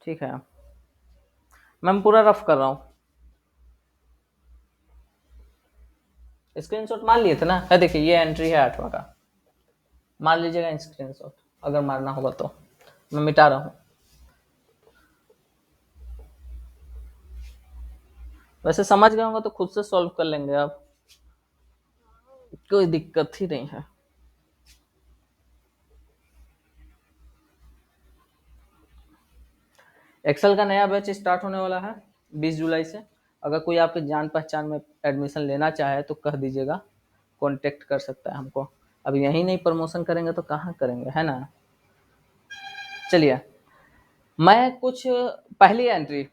ठीक है, मैं पूरा रफ कर रहा हूँ। स्क्रीनशॉट मार लिए थे ना, है देखिए ये एंट्री है 8वां का, मार लीजिएगा स्क्रीनशॉट अगर मारना होगा तो। मैं मिटा रहा हूँ। वैसे समझ गए होंगे तो खुद से सॉल्व कर लेंगे आप, कोई दिक्कत ही नहीं है। एक्सेल का नया बैच स्टार्ट होने वाला है 20 जुलाई से। अगर कोई आपके जान पहचान में एडमिशन लेना चाहे तो कह दीजिएगा, कांटेक्ट कर सकता है हमको। अब यही नहीं प्रमोशन करेंगे तो कहाँ करेंगे, है ना। चलिए, मैं कुछ पहली एंट्री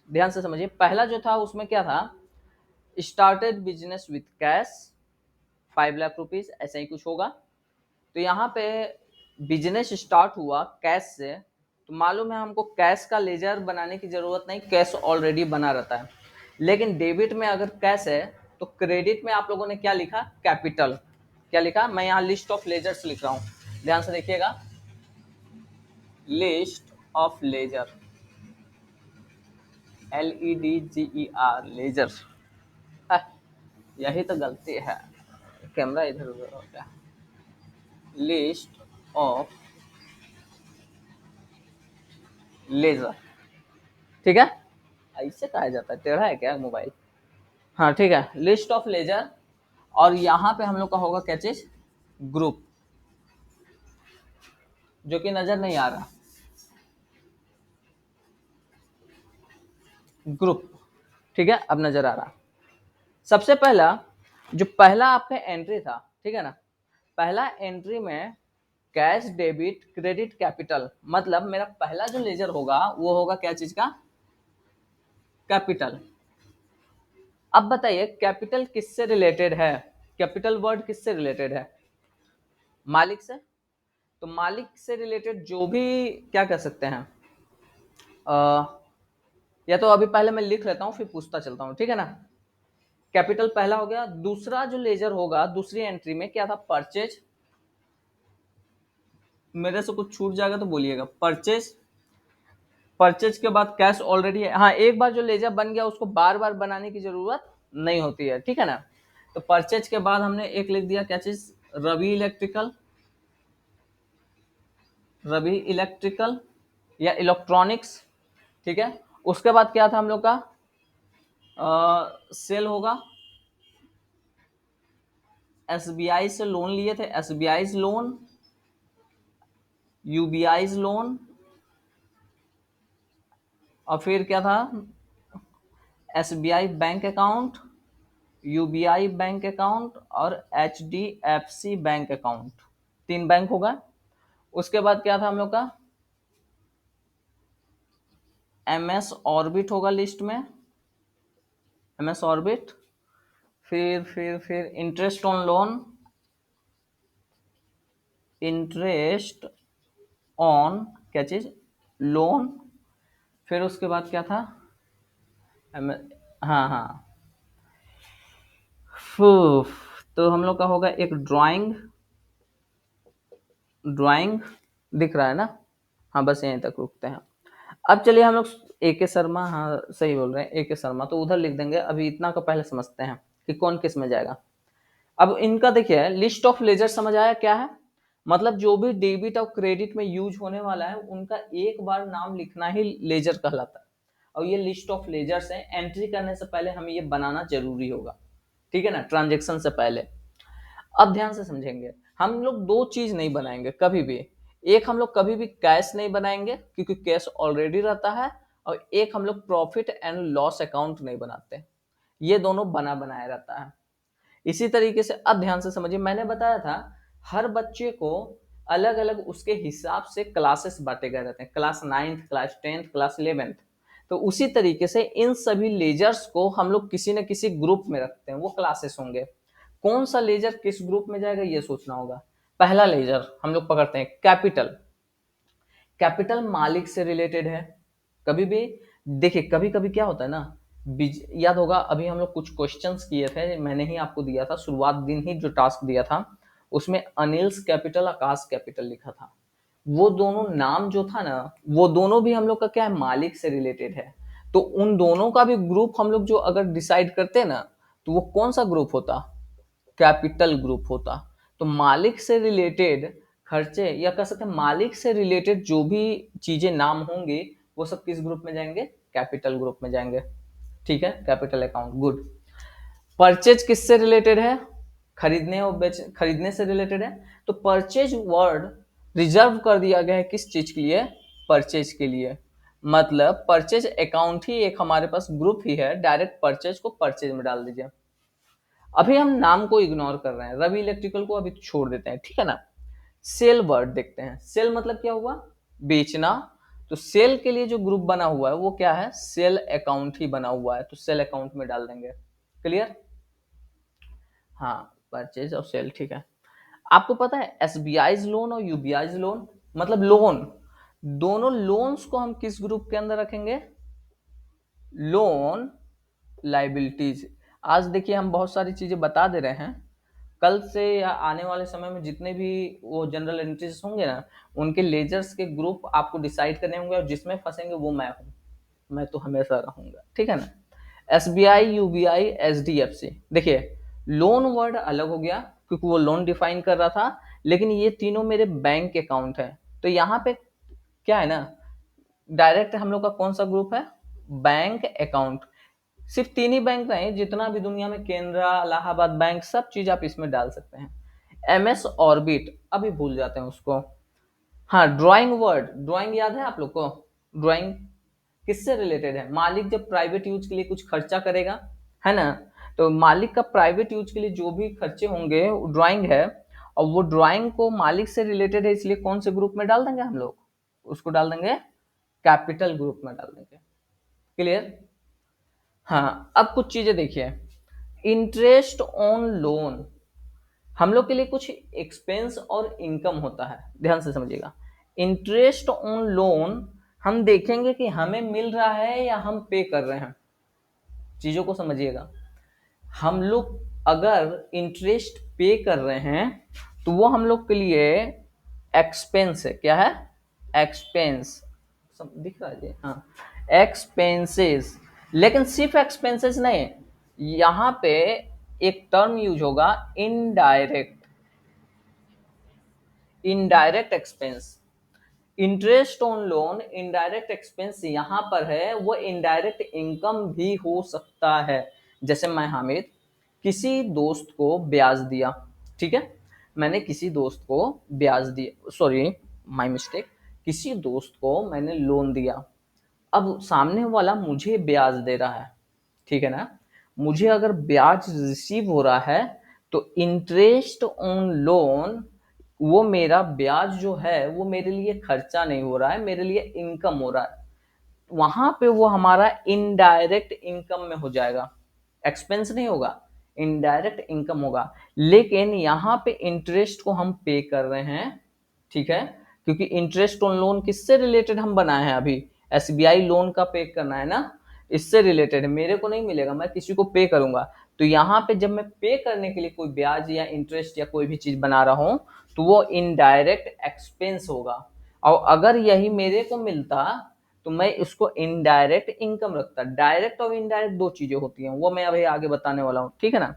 ध्यान से समझिए। पहला जो था उसमें क्या था, started business with cash 5 lakh rupees, ऐसा ही कुछ होगा। तो यहाँ पे बिजनेस स्टार्ट हुआ कैश से, तो मालूम है हमको कैश का लेजर बनाने की जरूरत नहीं, कैश ऑलरेडी बना रहता है। लेकिन डेबिट में अगर कैश है तो क्रेडिट में आप लोगों ने क्या लिखा, कैपिटल। क्या लिखा, मैं यहाँ लिस्ट ऑफ लेजर्स लिख रहा हूँ, ध्यान से देखिएगा। List of ledger, LEDGER, ledger. यही तो गलती है, कैमरा इधर उधर हो गया। लिस्ट ऑफ लेजर, ठीक है। ऐसे कहा जाता है, टेढ़ा है क्या मोबाइल। हाँ ठीक है, लिस्ट ऑफ लेजर। और यहाँ पे हम लोग का होगा क्या चीज, ग्रुप, जो कि नजर नहीं आ रहा, ग्रुप, ठीक है। अब नजर आ रहा। सबसे पहला जो पहला आपका एंट्री था, ठीक है ना, पहला एंट्री में कैश डेबिट क्रेडिट कैपिटल, मतलब मेरा पहला जो लेजर होगा वो होगा क्या चीज का, कैपिटल। अब बताइए कैपिटल किससे रिलेटेड है, कैपिटल वर्ड किससे रिलेटेड है, मालिक से। तो मालिक से रिलेटेड जो भी क्या कर सकते हैं, या तो अभी पहले मैं लिख लेता हूं फिर पूछता चलता हूं, ठीक है ना। कैपिटल पहला हो गया। दूसरा जो लेजर होगा दूसरी एंट्री में क्या था, परचेज। मेरे से कुछ छूट जाएगा तो बोलिएगा, परचेज। परचेज के बाद कैश ऑलरेडी है, हाँ एक बार जो लेजर बन गया उसको बार बार बनाने की जरूरत नहीं होती है, ठीक है ना। तो परचेज के बाद हमने एक लिख दिया क्या चीज, रवि इलेक्ट्रिकल, रवि इलेक्ट्रिकल या इलेक्ट्रॉनिक्स, ठीक है। उसके बाद क्या था हम लोग का, सेल होगा। SBI से लोन लिए थे, SBI लोन, UBI लोन, और फिर क्या था, SBI bank account, UBI bank account और HDFC बैंक अकाउंट, 3 बैंक होगा। उसके बाद क्या था हम लोग का, MS ऑर्बिट होगा लिस्ट में, MS ऑर्बिट। फिर interest on loan, interest on क्या चीज, लोन। फिर उसके बाद क्या था, हाँ हाँ, तो हम लोग का होगा एक ड्राइंग, ड्राइंग दिख रहा है ना। हाँ बस यहीं तक रुकते हैं। अब चलिए हम लोग AK शर्मा, हाँ सही बोल रहे हैं AK शर्मा, तो उधर लिख देंगे। अभी इतना का पहले समझते हैं कि कौन किस में जाएगा। अब इनका देखिए लिस्ट ऑफ लेजर समझ आया क्या है, मतलब जो भी डेबिट और क्रेडिट में यूज होने वाला है उनका एक बार नाम लिखना ही लेजर कहलाता है। और ये लिस्ट ऑफ लेजर्स है, एंट्री करने से पहले हमें ये बनाना जरूरी होगा, ठीक है ना, ट्रांजेक्शन से पहले। अब ध्यान से समझेंगे, हम लोग दो चीज नहीं बनाएंगे कभी भी। एक हम लोग कभी भी कैश नहीं बनाएंगे क्योंकि कैश ऑलरेडी रहता है, और एक हम लोग प्रॉफिट एंड लॉस अकाउंट नहीं बनाते, ये दोनों बना बनाया रहता है। इसी तरीके से अब ध्यान से समझिए, मैंने बताया था हर बच्चे को अलग अलग उसके हिसाब से क्लासेस बांटे गए रहते हैं, class 9th class 10th class 11th। तो उसी तरीके से इन सभी लेजर्स को हम लोग किसी न किसी ग्रुप में रखते हैं, वो क्लासेस होंगे। कौन सा लेजर किस ग्रुप में जाएगा ये सोचना होगा। पहला लेजर हम लोग पकड़ते हैं कैपिटल। कैपिटल मालिक से रिलेटेड है। कभी भी देखिए, कभी कभी क्या होता है ना, याद होगा अभी हम लोग कुछ क्वेश्चंस किए थे, मैंने ही आपको दिया था शुरुआत दिन ही जो टास्क दिया था, उसमें अनिल्स कैपिटल आकाश कैपिटल लिखा था। वो दोनों नाम जो था ना, वो दोनों भी हम लोग का क्या है, मालिक से रिलेटेड है। तो उन दोनों का भी ग्रुप हम लोग जो अगर डिसाइड करते ना, तो वो कौन सा ग्रुप होता, कैपिटल ग्रुप होता। तो मालिक से रिलेटेड खर्चे, या कह सकते हैं मालिक से रिलेटेड जो भी चीजें नाम होंगे, वो सब किस ग्रुप में जाएंगे, कैपिटल ग्रुप में जाएंगे। ठीक है, कैपिटल अकाउंट, गुड। परचेज किससे रिलेटेड है, खरीदने और खरीदने से रिलेटेड है। तो परचेज वर्ड रिजर्व कर दिया गया है किस चीज के लिए, परचेज के लिए। मतलब परचेज अकाउंट ही एक हमारे पास ग्रुप ही है, डायरेक्ट परचेज को परचेज में डाल दीजिए। अभी हम नाम को इग्नोर कर रहे हैं, रवि इलेक्ट्रिकल को अभी छोड़ देते हैं, ठीक है ना। सेल वर्ड देखते हैं, सेल मतलब क्या हुआ, बेचना। तो सेल के लिए जो ग्रुप बना हुआ है वो क्या है, सेल अकाउंट ही बना हुआ है, तो सेल अकाउंट में डाल देंगे। क्लियर, हाँ, परचेज और सेल, ठीक है। आपको पता है एसबीआई लोन और यूबीआई लोन, मतलब लोन, दोनों लोन्स को हम किस ग्रुप के अंदर रखेंगे, लोन लाइबिलिटीज। आज देखिए हम बहुत सारी चीजें बता दे रहे हैं, कल से या आने वाले समय में जितने भी वो जनरल एंट्रीज होंगे ना, उनके लेजर्स के ग्रुप आपको डिसाइड करने होंगे, और जिसमें फंसेंगे वो मैं हूँ, मैं तो हमेशा रहूंगा, ठीक है ना। S B I, UBI, H D F C, देखिए लोन वर्ड अलग हो गया क्योंकि वो लोन डिफाइन कर रहा था, लेकिन ये तीनों मेरे बैंक अकाउंट है। तो यहाँ पे क्या है ना, डायरेक्ट हम लोग का कौन सा ग्रुप है, बैंक अकाउंट। सिर्फ तीन ही बैंक नहीं, जितना भी दुनिया में केनरा, इलाहाबाद बैंक, सब चीज आप इसमें डाल सकते हैं। एम एस ऑर्बिट अभी भूल जाते हैं उसको। हाँ, ड्राइंग वर्ड, ड्राइंग याद है आप लोग को, ड्राइंग किससे रिलेटेड है, मालिक जब प्राइवेट यूज के लिए कुछ खर्चा करेगा, है ना, तो मालिक का प्राइवेट यूज के लिए जो भी खर्चे होंगे वो ड्राइंग है। और वो ड्राइंग को मालिक से रिलेटेड है, इसलिए कौन से ग्रुप में डाल देंगे हम लोग, उसको डाल देंगे कैपिटल ग्रुप में डाल देंगे। क्लियर, हाँ। अब कुछ चीजें देखिए, इंटरेस्ट ऑन लोन हम लोग के लिए कुछ एक्सपेंस और इनकम होता है, ध्यान से समझिएगा। इंटरेस्ट ऑन लोन हम देखेंगे कि हमें मिल रहा है या हम पे कर रहे हैं, चीजों को समझिएगा। हम लोग अगर इंटरेस्ट पे कर रहे हैं तो वो हम लोग के लिए एक्सपेंस है, क्या है, एक्सपेंस, सब दिख रहा है जी, हाँ, एक्सपेंसेस। लेकिन सिर्फ एक्सपेंसेस नहीं, यहाँ पे एक टर्म यूज होगा, indirect, indirect expense. Interest on loan indirect expense यहाँ पर है, वो इनडायरेक्ट इनकम भी हो सकता है। जैसे मैं हामिद किसी दोस्त को ब्याज दिया, ठीक है, मैंने किसी दोस्त को ब्याज दिया, सॉरी माय मिस्टेक, किसी दोस्त को मैंने लोन दिया। अब सामने वाला मुझे ब्याज दे रहा है, ठीक है ना, मुझे अगर ब्याज रिसीव हो रहा है तो इंटरेस्ट ऑन लोन, वो मेरा ब्याज जो है वो मेरे लिए खर्चा नहीं हो रहा है, मेरे लिए इनकम हो रहा है। वहां पे वो हमारा इनडायरेक्ट इनकम में हो जाएगा, एक्सपेंस नहीं होगा, इनडायरेक्ट इनकम होगा। लेकिन यहाँ पे इंटरेस्ट को हम पे कर रहे हैं, ठीक है, क्योंकि इंटरेस्ट ऑन लोन किससे रिलेटेड हम बनाए हैं अभी, एसबीआई लोन का पे करना है ना, इससे रिलेटेड है, मेरे को नहीं मिलेगा, मैं किसी को पे करूंगा। तो यहाँ पे जब मैं पे करने के लिए कोई ब्याज या इंटरेस्ट या कोई भी चीज बना रहा हूँ, तो वो इनडायरेक्ट एक्सपेंस होगा। और अगर यही मेरे को मिलता तो मैं इसको इनडायरेक्ट इनकम रखता। डायरेक्ट और इनडायरेक्ट दो चीजें होती हैं, वो मैं अभी आगे बताने वाला हूँ, ठीक है ना।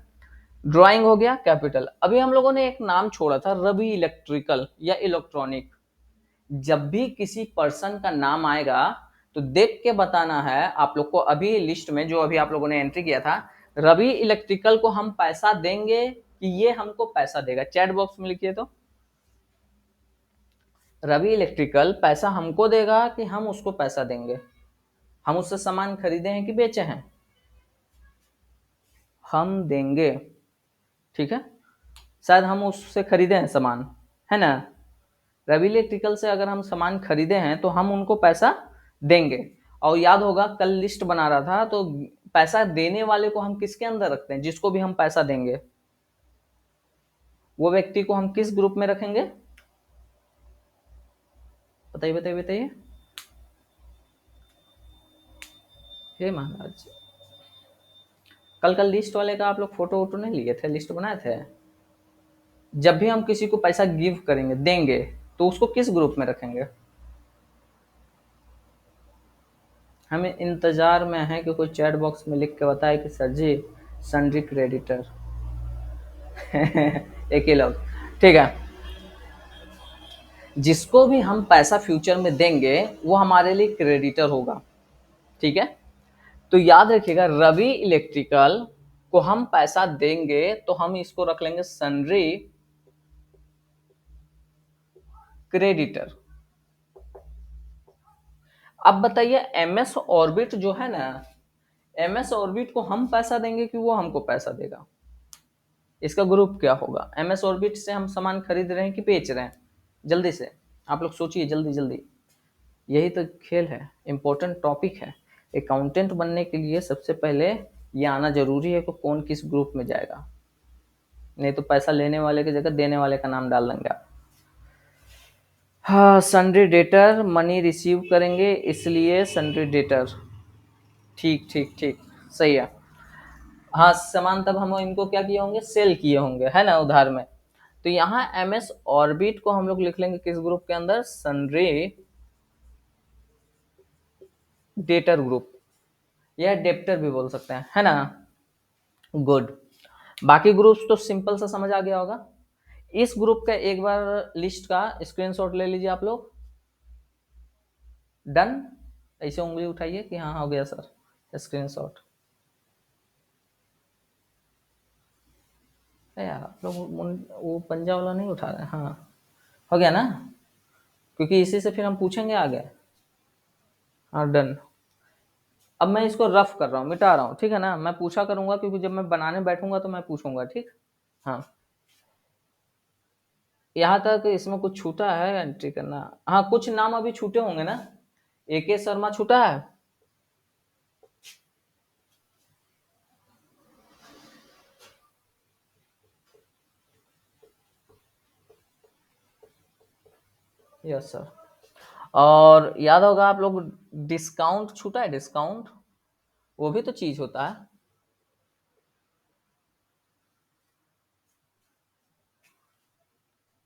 ड्राइंग हो गया, कैपिटल। अभी हम लोगों ने एक नाम छोड़ा था, रवि इलेक्ट्रिकल या इलेक्ट्रॉनिक। जब भी किसी पर्सन का नाम आएगा तो देख के बताना है आप लोग को, अभी लिस्ट में जो अभी आप लोगों ने एंट्री किया था, रवि इलेक्ट्रिकल को हम पैसा देंगे कि ये हमको पैसा देगा, चैट बॉक्स में लिखिए तो। रवि इलेक्ट्रिकल पैसा हमको देगा कि हम उसको पैसा देंगे, हम उससे सामान खरीदे हैं कि बेचे हैं, हम देंगे, ठीक है, शायद हम उससे खरीदे हैं सामान, है ना। रवि इलेक्ट्रिकल से अगर हम सामान खरीदे हैं तो हम उनको पैसा देंगे। और याद होगा कल लिस्ट बना रहा था, तो पैसा देने वाले को हम किसके अंदर रखते हैं, जिसको भी हम पैसा देंगे वो व्यक्ति को हम किस ग्रुप में रखेंगे, बताइए बताइए बताइए। हे महाराज, कल कल लिस्ट वाले का आप लोग फोटो वोटो नहीं लिए थे, लिस्ट बनाए थे। जब भी हम किसी को पैसा गिव करेंगे, देंगे, तो उसको किस ग्रुप में रखेंगे? हमें इंतजार में है कि कोई चैट बॉक्स में लिख के बताए कि सर जी सन्ड्री क्रेडिटर। एक ही लोग। ठीक है, जिसको भी हम पैसा फ्यूचर में देंगे वो हमारे लिए क्रेडिटर होगा। ठीक है, तो याद रखिएगा रवि इलेक्ट्रिकल को हम पैसा देंगे तो हम इसको रख लेंगे सन्ड्री क्रेडिटर। अब बताइए एमएस ऑर्बिट जो है ना, एमएस ऑर्बिट को हम पैसा देंगे कि वो हमको पैसा देगा? इसका ग्रुप क्या होगा? एमएस ऑर्बिट से हम सामान खरीद रहे हैं कि बेच रहे हैं? जल्दी से आप लोग सोचिए, जल्दी जल्दी। यही तो खेल है, इंपॉर्टेंट टॉपिक है। अकाउंटेंट बनने के लिए सबसे पहले ये आना जरूरी है कि कौन किस ग्रुप में जाएगा, नहीं तो पैसा लेने वाले की जगह देने वाले का नाम डाल देंगे आप। हाँ, सन्ड्री डेटर मनी रिसीव करेंगे इसलिए सन्ड्री डेटर। ठीक ठीक ठीक, सही है। हाँ, सामान तब हम इनको क्या किए होंगे? सेल किए होंगे, है ना, उधार में। तो यहाँ एमएस ऑर्बिट को हम लोग लिख लेंगे किस ग्रुप के अंदर? सन्ड्री डेटर ग्रुप, या डेप्टर भी बोल सकते हैं, है ना। गुड। बाकी ग्रुप्स तो सिंपल सा समझ आ गया होगा। इस ग्रुप का एक बार लिस्ट का स्क्रीनशॉट ले लीजिए आप लोग। डन। ऐसे उंगली उठाइए कि हाँ हो गया सर, स्क्रीनशॉट। यार आप लोग वो पंजा वाला नहीं उठा रहे? हाँ, हो गया ना, क्योंकि इसी से फिर हम पूछेंगे आगे। हाँ डन। अब मैं इसको रफ कर रहा हूँ, मिटा रहा हूँ, ठीक है ना। मैं पूछा करूंगा क्योंकि जब मैं बनाने बैठूंगा तो मैं पूछूंगा, ठीक। हाँ, यहाँ तक इसमें कुछ छूटा है एंट्री करना? हाँ, कुछ नाम अभी छूटे होंगे ना। एके शर्मा छूटा है। Yes sir. और याद होगा आप लोग, डिस्काउंट छूटा है, डिस्काउंट वो भी तो चीज होता है।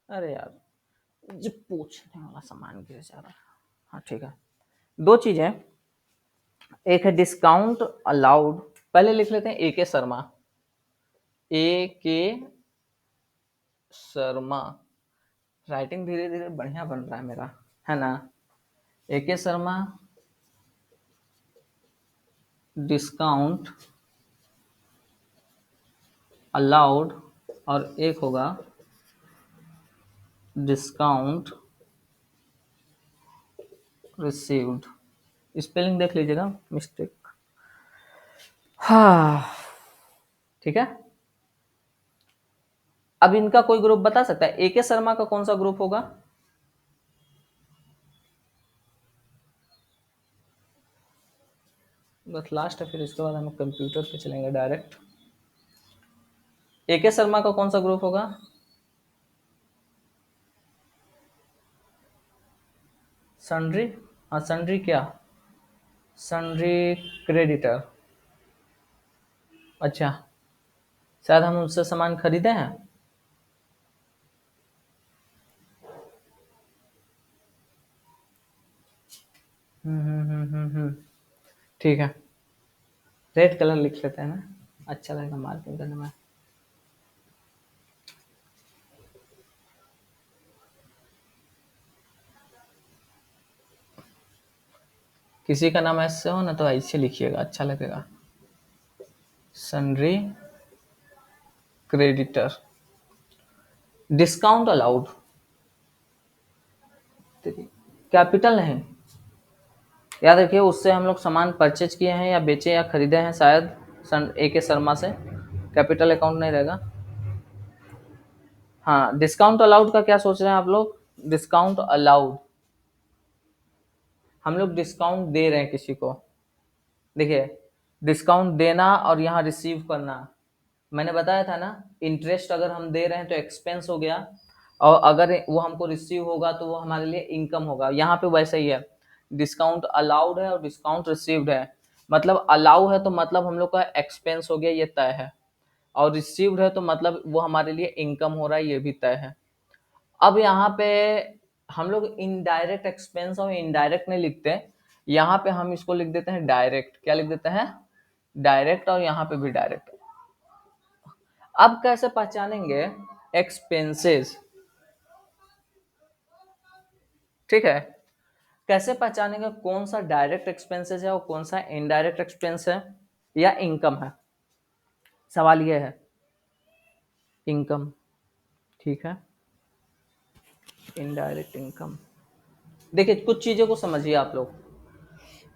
अरे यार, जो पूछने वाला सामान गिर जा रहा है। हाँ ठीक है, दो चीजें। एक है डिस्काउंट अलाउड, पहले लिख लेते हैं ए के शर्मा। ए के शर्मा, राइटिंग धीरे धीरे बढ़िया बन रहा है मेरा, है ना। ए के शर्मा डिस्काउंट अलाउड, और एक होगा डिस्काउंट रिसीव्ड। स्पेलिंग देख लीजिएगा, मिस्टेक। हाँ ठीक है। अब इनका कोई ग्रुप बता सकता है? ए के शर्मा का कौन सा ग्रुप होगा? बस लास्ट है, फिर इसके बाद हम कंप्यूटर पे चलेंगे डायरेक्ट। ए के शर्मा का कौन सा ग्रुप होगा? सन्ड्री। हाँ, सन्ड्री क्या? Sundry creditor. अच्छा, शायद हम उससे सामान खरीदे हैं। ठीक है, रेड कलर लिख लेते हैं ना, अच्छा लगेगा मार्किंग करने में। किसी का नाम ऐसे हो ना तो ऐसे लिखिएगा, अच्छा लगेगा। Sundry creditor, discount allowed, capital नहीं। याद रखिए उससे हम लोग सामान परचेज किए हैं या बेचे या खरीदे हैं शायद, सन ए के शर्मा से, कैपिटल अकाउंट नहीं रहेगा। हाँ, डिस्काउंट अलाउड का क्या सोच रहे हैं आप लोग? डिस्काउंट अलाउड, हम लोग डिस्काउंट दे रहे हैं किसी को। देखिए, डिस्काउंट देना और यहाँ रिसीव करना, मैंने बताया था ना, इंटरेस्ट अगर हम दे रहे हैं तो एक्सपेंस हो गया, और अगर वो हमको रिसीव होगा तो वो हमारे लिए इनकम होगा। यहाँ पे वैसे ही है, डिस्काउंट अलाउड है और डिस्काउंट रिसीव्ड है। मतलब अलाउ है तो मतलब हम लोग का एक्सपेंस हो गया, ये तय है। और रिसीव्ड है तो मतलब वो हमारे लिए इनकम हो रहा है, ये भी तय है। अब यहाँ पे हम लोग इनडायरेक्ट एक्सपेंस और इनडायरेक्ट नहीं लिखते, यहाँ पे हम इसको लिख देते हैं डायरेक्ट। क्या लिख देते हैं? डायरेक्ट, और यहाँ पे भी डायरेक्ट। अब कैसे पहचानेंगे एक्सपेंसेस? ठीक है, कैसे पहचानेंगे कौन सा डायरेक्ट एक्सपेंसेस है और कौन सा इनडायरेक्ट एक्सपेंस है या इनकम है? सवाल ये है। इनकम, ठीक है, इनडायरेक्ट इनकम। देखिए कुछ चीजों को समझिए आप लोग।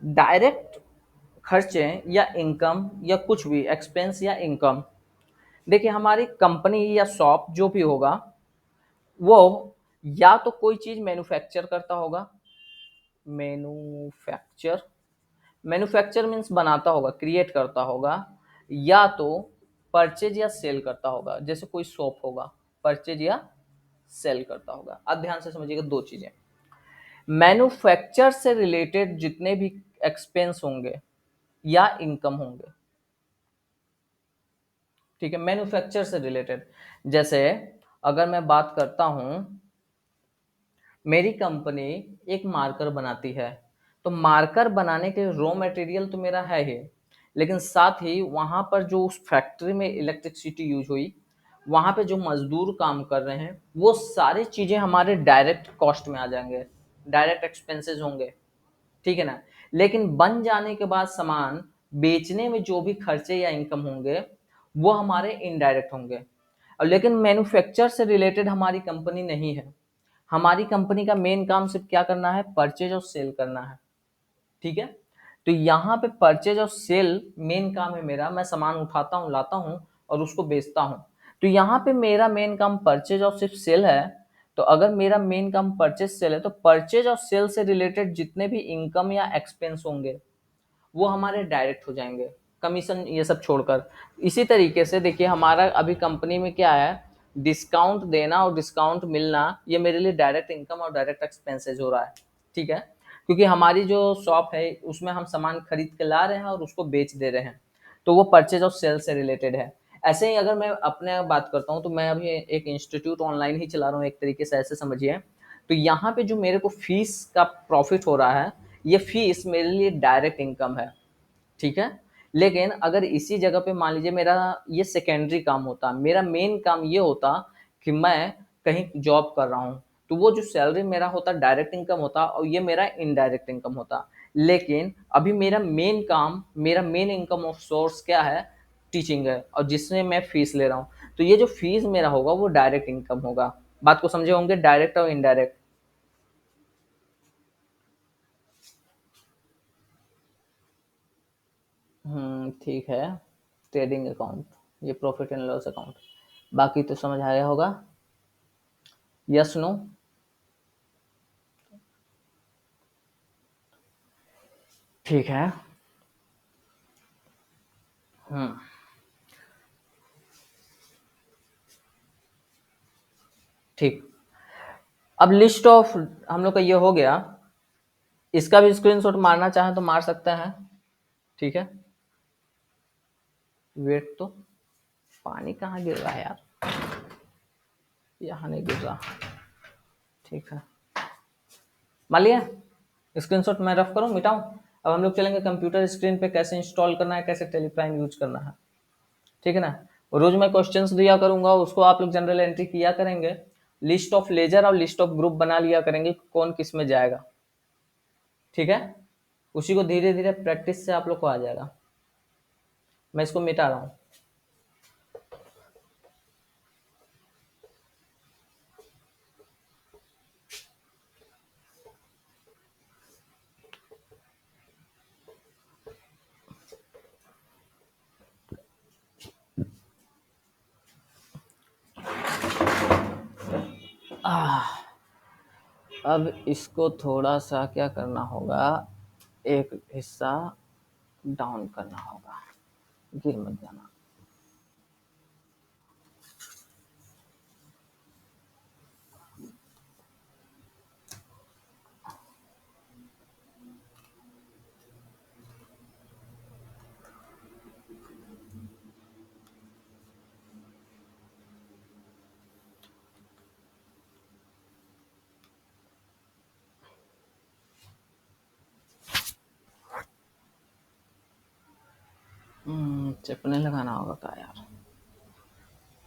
डायरेक्ट खर्चे या इनकम या कुछ भी एक्सपेंस या इनकम, देखिए हमारी कंपनी या शॉप जो भी होगा वो या तो कोई चीज मैन्युफैक्चर करता होगा, मैन्युफैक्चर, मैन्युफैक्चर मीन्स बनाता होगा, क्रिएट करता होगा, या तो परचेज या सेल करता होगा। जैसे कोई शॉप होगा, परचेज या सेल करता होगा। अब ध्यान से समझिएगा दो चीजें। मैन्युफैक्चर से रिलेटेड जितने भी एक्सपेंस होंगे या इनकम होंगे, ठीक है, मैन्युफैक्चर से रिलेटेड। जैसे अगर मैं बात करता हूं, मेरी कंपनी एक मार्कर बनाती है, तो मार्कर बनाने के रॉ मटेरियल तो मेरा है ही, लेकिन साथ ही वहां पर जो उस फैक्ट्री में इलेक्ट्रिसिटी यूज हुई, वहां पे जो मजदूर काम कर रहे हैं, वो सारी चीजें हमारे डायरेक्ट कॉस्ट में आ जाएंगे, डायरेक्ट एक्सपेंसेस होंगे, ठीक है ना। लेकिन बन जाने के बाद सामान बेचने में जो भी खर्चे या इनकम होंगे वो हमारे इनडायरेक्ट होंगे। और लेकिन मैन्युफैक्चर से रिलेटेड हमारी कंपनी नहीं है। हमारी कंपनी का मेन काम सिर्फ क्या करना है? परचेज और सेल करना है, ठीक है। तो यहाँ पे परचेज और सेल मेन काम है मेरा। मैं सामान उठाता हूँ, लाता हूँ और उसको बेचता हूँ। तो यहाँ पे मेरा मेन काम परचेज और सिर्फ सेल है। तो अगर मेरा मेन काम परचेज सेल है, तो परचेज और सेल से रिलेटेड जितने भी इनकम या एक्सपेंस होंगे वो हमारे डायरेक्ट हो जाएंगे, कमीशन ये सब छोड़कर। इसी तरीके से देखिए हमारा अभी कंपनी में क्या है, डिस्काउंट देना और डिस्काउंट मिलना, ये मेरे लिए डायरेक्ट इनकम और डायरेक्ट एक्सपेंसेस हो रहा है, ठीक है। क्योंकि हमारी जो शॉप है उसमें हम सामान खरीद के ला रहे हैं और उसको बेच दे रहे हैं, तो वो परचेज और सेल से रिलेटेड है। ऐसे ही अगर मैं अपने बात करता हूँ, तो मैं अभी एक इंस्टीट्यूट ऑनलाइन ही चला रहा हूँ एक तरीके से, ऐसे समझिए। तो यहाँ पे जो मेरे को फीस का प्रॉफिट हो रहा है, ये फीस मेरे लिए डायरेक्ट इनकम है, ठीक है। लेकिन अगर इसी जगह पे मान लीजिए मेरा ये सेकेंडरी काम होता, मेरा मेन काम ये होता कि मैं कहीं जॉब कर रहा हूँ, तो वो जो सैलरी मेरा होता डायरेक्ट इनकम होता और ये मेरा इनडायरेक्ट इनकम होता। लेकिन अभी मेरा मेन काम, मेरा मेन इनकम ऑफ सोर्स क्या है? टीचिंग है, और जिससे मैं फीस ले रहा हूँ। तो ये जो फीस मेरा होगा वो डायरेक्ट इनकम होगा। बात को समझे होंगे, डायरेक्ट और इनडायरेक्ट। ठीक है। ट्रेडिंग अकाउंट, ये प्रॉफिट एंड लॉस अकाउंट, बाकी तो समझ आया होगा। Yes no? ठीक है। हम्म, ठीक। अब लिस्ट ऑफ हम लोग का ये हो गया। इसका भी स्क्रीनशॉट मारना चाहें तो मार सकते हैं, ठीक है। वेट तो, पानी कहाँ गिर रहा है यार? यहाँ नहीं गिर रहा, ठीक है। मान लिया। स्क्रीनशॉट मैं रफ करूँ, मिटाऊं? अब हम लोग चलेंगे कंप्यूटर स्क्रीन पे कैसे इंस्टॉल करना है, कैसे टेलीप्राइम यूज करना है, ठीक है ना। रोज मैं क्वेश्चंस दिया करूंगा, उसको आप लोग जनरल एंट्री किया करेंगे। लिस्ट ऑफ लेजर और लिस्ट ऑफ ग्रुप बना लिया करेंगे, कौन किस में जाएगा, ठीक है। उसी को धीरे धीरे प्रैक्टिस से आप लोग को आ जाएगा। मैं इसको मिटा रहा हूँ। अब इसको थोड़ा सा क्या करना होगा, एक हिस्सा डाउन करना होगा, गिर मत जाना। चिपने लगाना होगा क्या यार।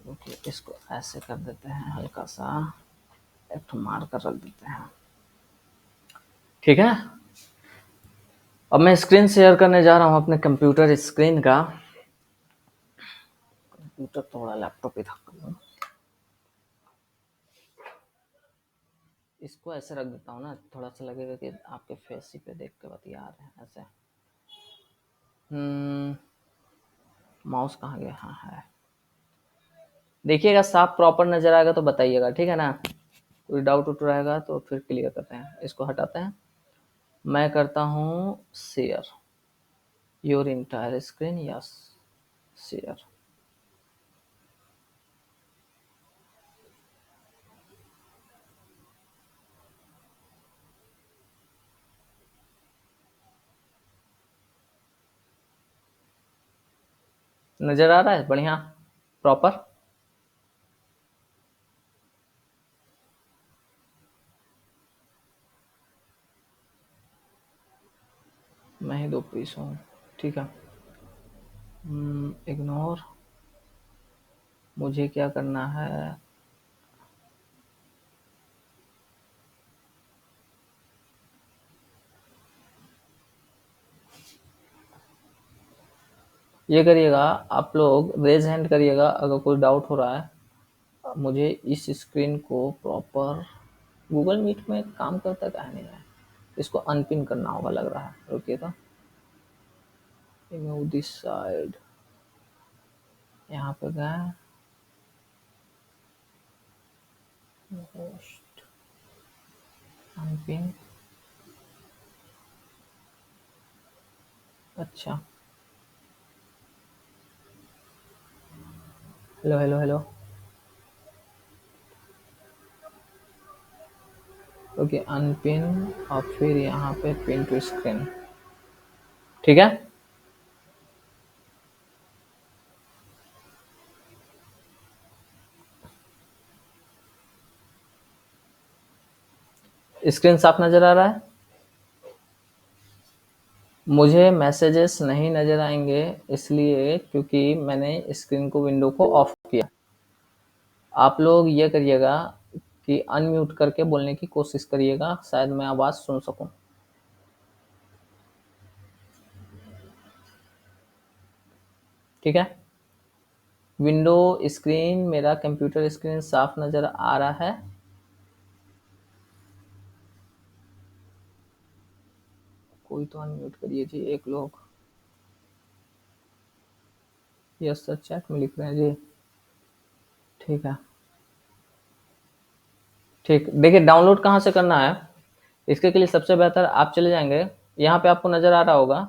ओके, इसको ऐसे कर देते हैं, हल्का सा एक ठो मार कर रख देते हैं। ठीक है, अब मैं स्क्रीन शेयर करने जा रहा हूँ अपने कंप्यूटर स्क्रीन का। कंप्यूटर थोड़ा लैपटॉप इधर कर लूँ। इसको ऐसे रख देता हूँ ना, थोड़ा सा लगेगा कि आपके फेस ही पे देख के बतिया रहे हैं ऐसे। माउस कहाँ गया? हाँ है। देखिएगा साफ प्रॉपर नजर आएगा तो बताइएगा, ठीक है ना। कोई डाउट उठ रहेगा तो फिर क्लियर करते हैं। इसको हटाते हैं, मैं करता हूँ share your entire screen. Yes, share. नजर आ रहा है बढ़िया प्रॉपर? मैं ही 2 पीस हूँ, ठीक है। इग्नोर। मुझे क्या करना है? ये करिएगा आप लोग, रेज हैंड करिएगा अगर कोई डाउट हो रहा है। मुझे इस स्क्रीन को प्रॉपर गूगल मीट में काम करता क्या नहीं है, इसको अनपिन करना होगा लग रहा है। रुकिए तो, मूव दिस साइड, यहाँ पे गए, होस्ट, अनपिन। अच्छा, hello hello hello. Okay, unpin और फिर यहाँ पे पिन टू स्क्रीन, ठीक है। स्क्रीन साफ नजर आ रहा है? मुझे मैसेजेस नहीं नजर आएंगे इसलिए क्योंकि मैंने स्क्रीन को, विंडो को ऑफ किया। आप लोग ये करिएगा कि अनम्यूट करके बोलने की कोशिश करिएगा, शायद मैं आवाज सुन सकूं। ठीक है, विंडो स्क्रीन, मेरा कंप्यूटर स्क्रीन साफ नजर आ रहा है? कोई तो अनम्यूट करिए जी, एक लोग। यस सर, चैट में लिख रहे हैं जी। ठीक है, ठीक। देखिए डाउनलोड कहाँ से करना है, इसके लिए सबसे बेहतर आप चले जाएंगे, यहाँ पे आपको नजर आ रहा होगा